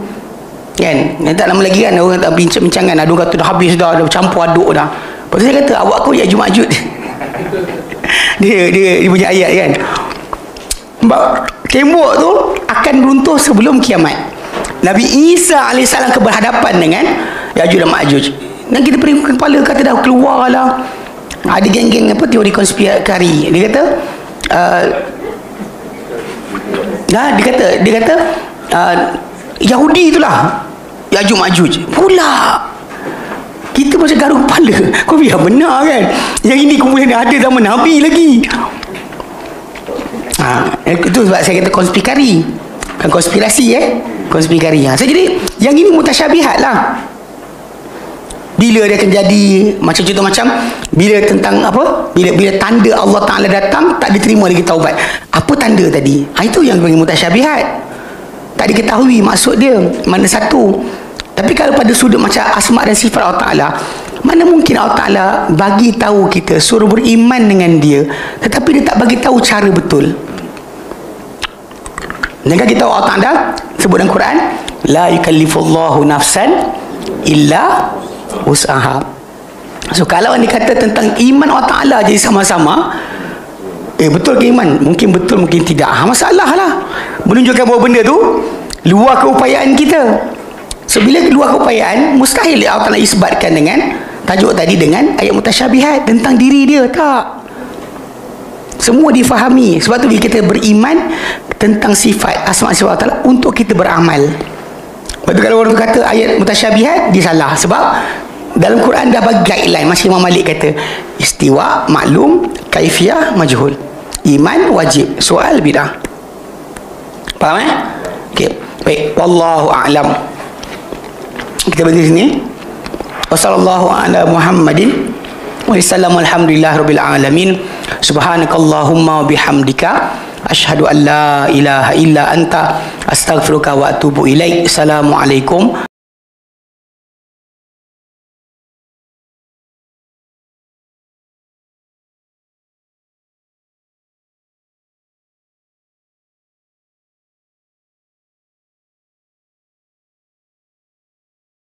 kan? Yang tak lama lagi kan orang tak bincang-bincangan, ada orang kata dah habis dah campur aduk dah. Lepas tu saya kata awak kau Ya'juj Ma'juj. dia punya ayat kan, tembok tu akan runtuh sebelum kiamat. Nabi Isa AS berhadapan dengan Ya'juj dan Ma'juj, dan kita peringkan kepala, kata dah keluar lah. Ada geng-geng apa teori konspirasi, dia kata dia kata Yahudi itulah Ya'juj Ma'juj pula. Kita macam garuk kepala, kau biar benar kan, yang ini kemudian ada zaman Nabi lagi. Itu sebab saya kata konspirasi, bukan konspirasi konspirasi. So, jadi yang ini mutasyabihat lah. Bila dia akan jadi, macam contoh macam bila tentang apa, bila tanda Allah Ta'ala datang tak diterima lagi taubat, apa tanda tadi, itu yang bagi mutasyabihat, tak diketahui maksud dia mana satu. Tapi kalau pada sudut macam asma dan sifat Allah Ta'ala, mana mungkin Allah Ta'ala bagi tahu kita, suruh beriman dengan dia, tetapi dia tak bagi tahu cara betul. Jangan kita Allah Ta'ala sebut dalam Quran, la yukallifullahu nafsan illa usaha. So kalau dia kata tentang iman Allah Ta'ala jadi sama-sama, betul ke iman? Mungkin betul, mungkin tidak, masalah lah. Menunjukkan bahawa benda tu luar keupayaan kita. So bila luar keupayaan, mustahil Allah Ta'ala isbatkan dengan tajuk tadi, dengan ayat mutasyabihat tentang diri dia. Tak, semua difahami. Sebab tu bila kita beriman tentang sifat asma sifat Allah Ta'ala, untuk kita beramal. Lepas tu kalau orang tu kata ayat mutasyabihat, dia salah. Sebab dalam Quran dah bagi guideline. Macam Imam Malik kata, istiwa maklum, kaifiyah majhul, iman wajib, soal bidah. Faham okey, baik, wallahu a'lam. Kita berhenti sini. Wassallallahu ala Muhammadin wa sallam, alhamdulillahirabbil alamin. Subhanakallahumma wa bihamdika asyhadu an la ilaha illa anta astaghfiruka wa atubu ilaik. Assalamualaikum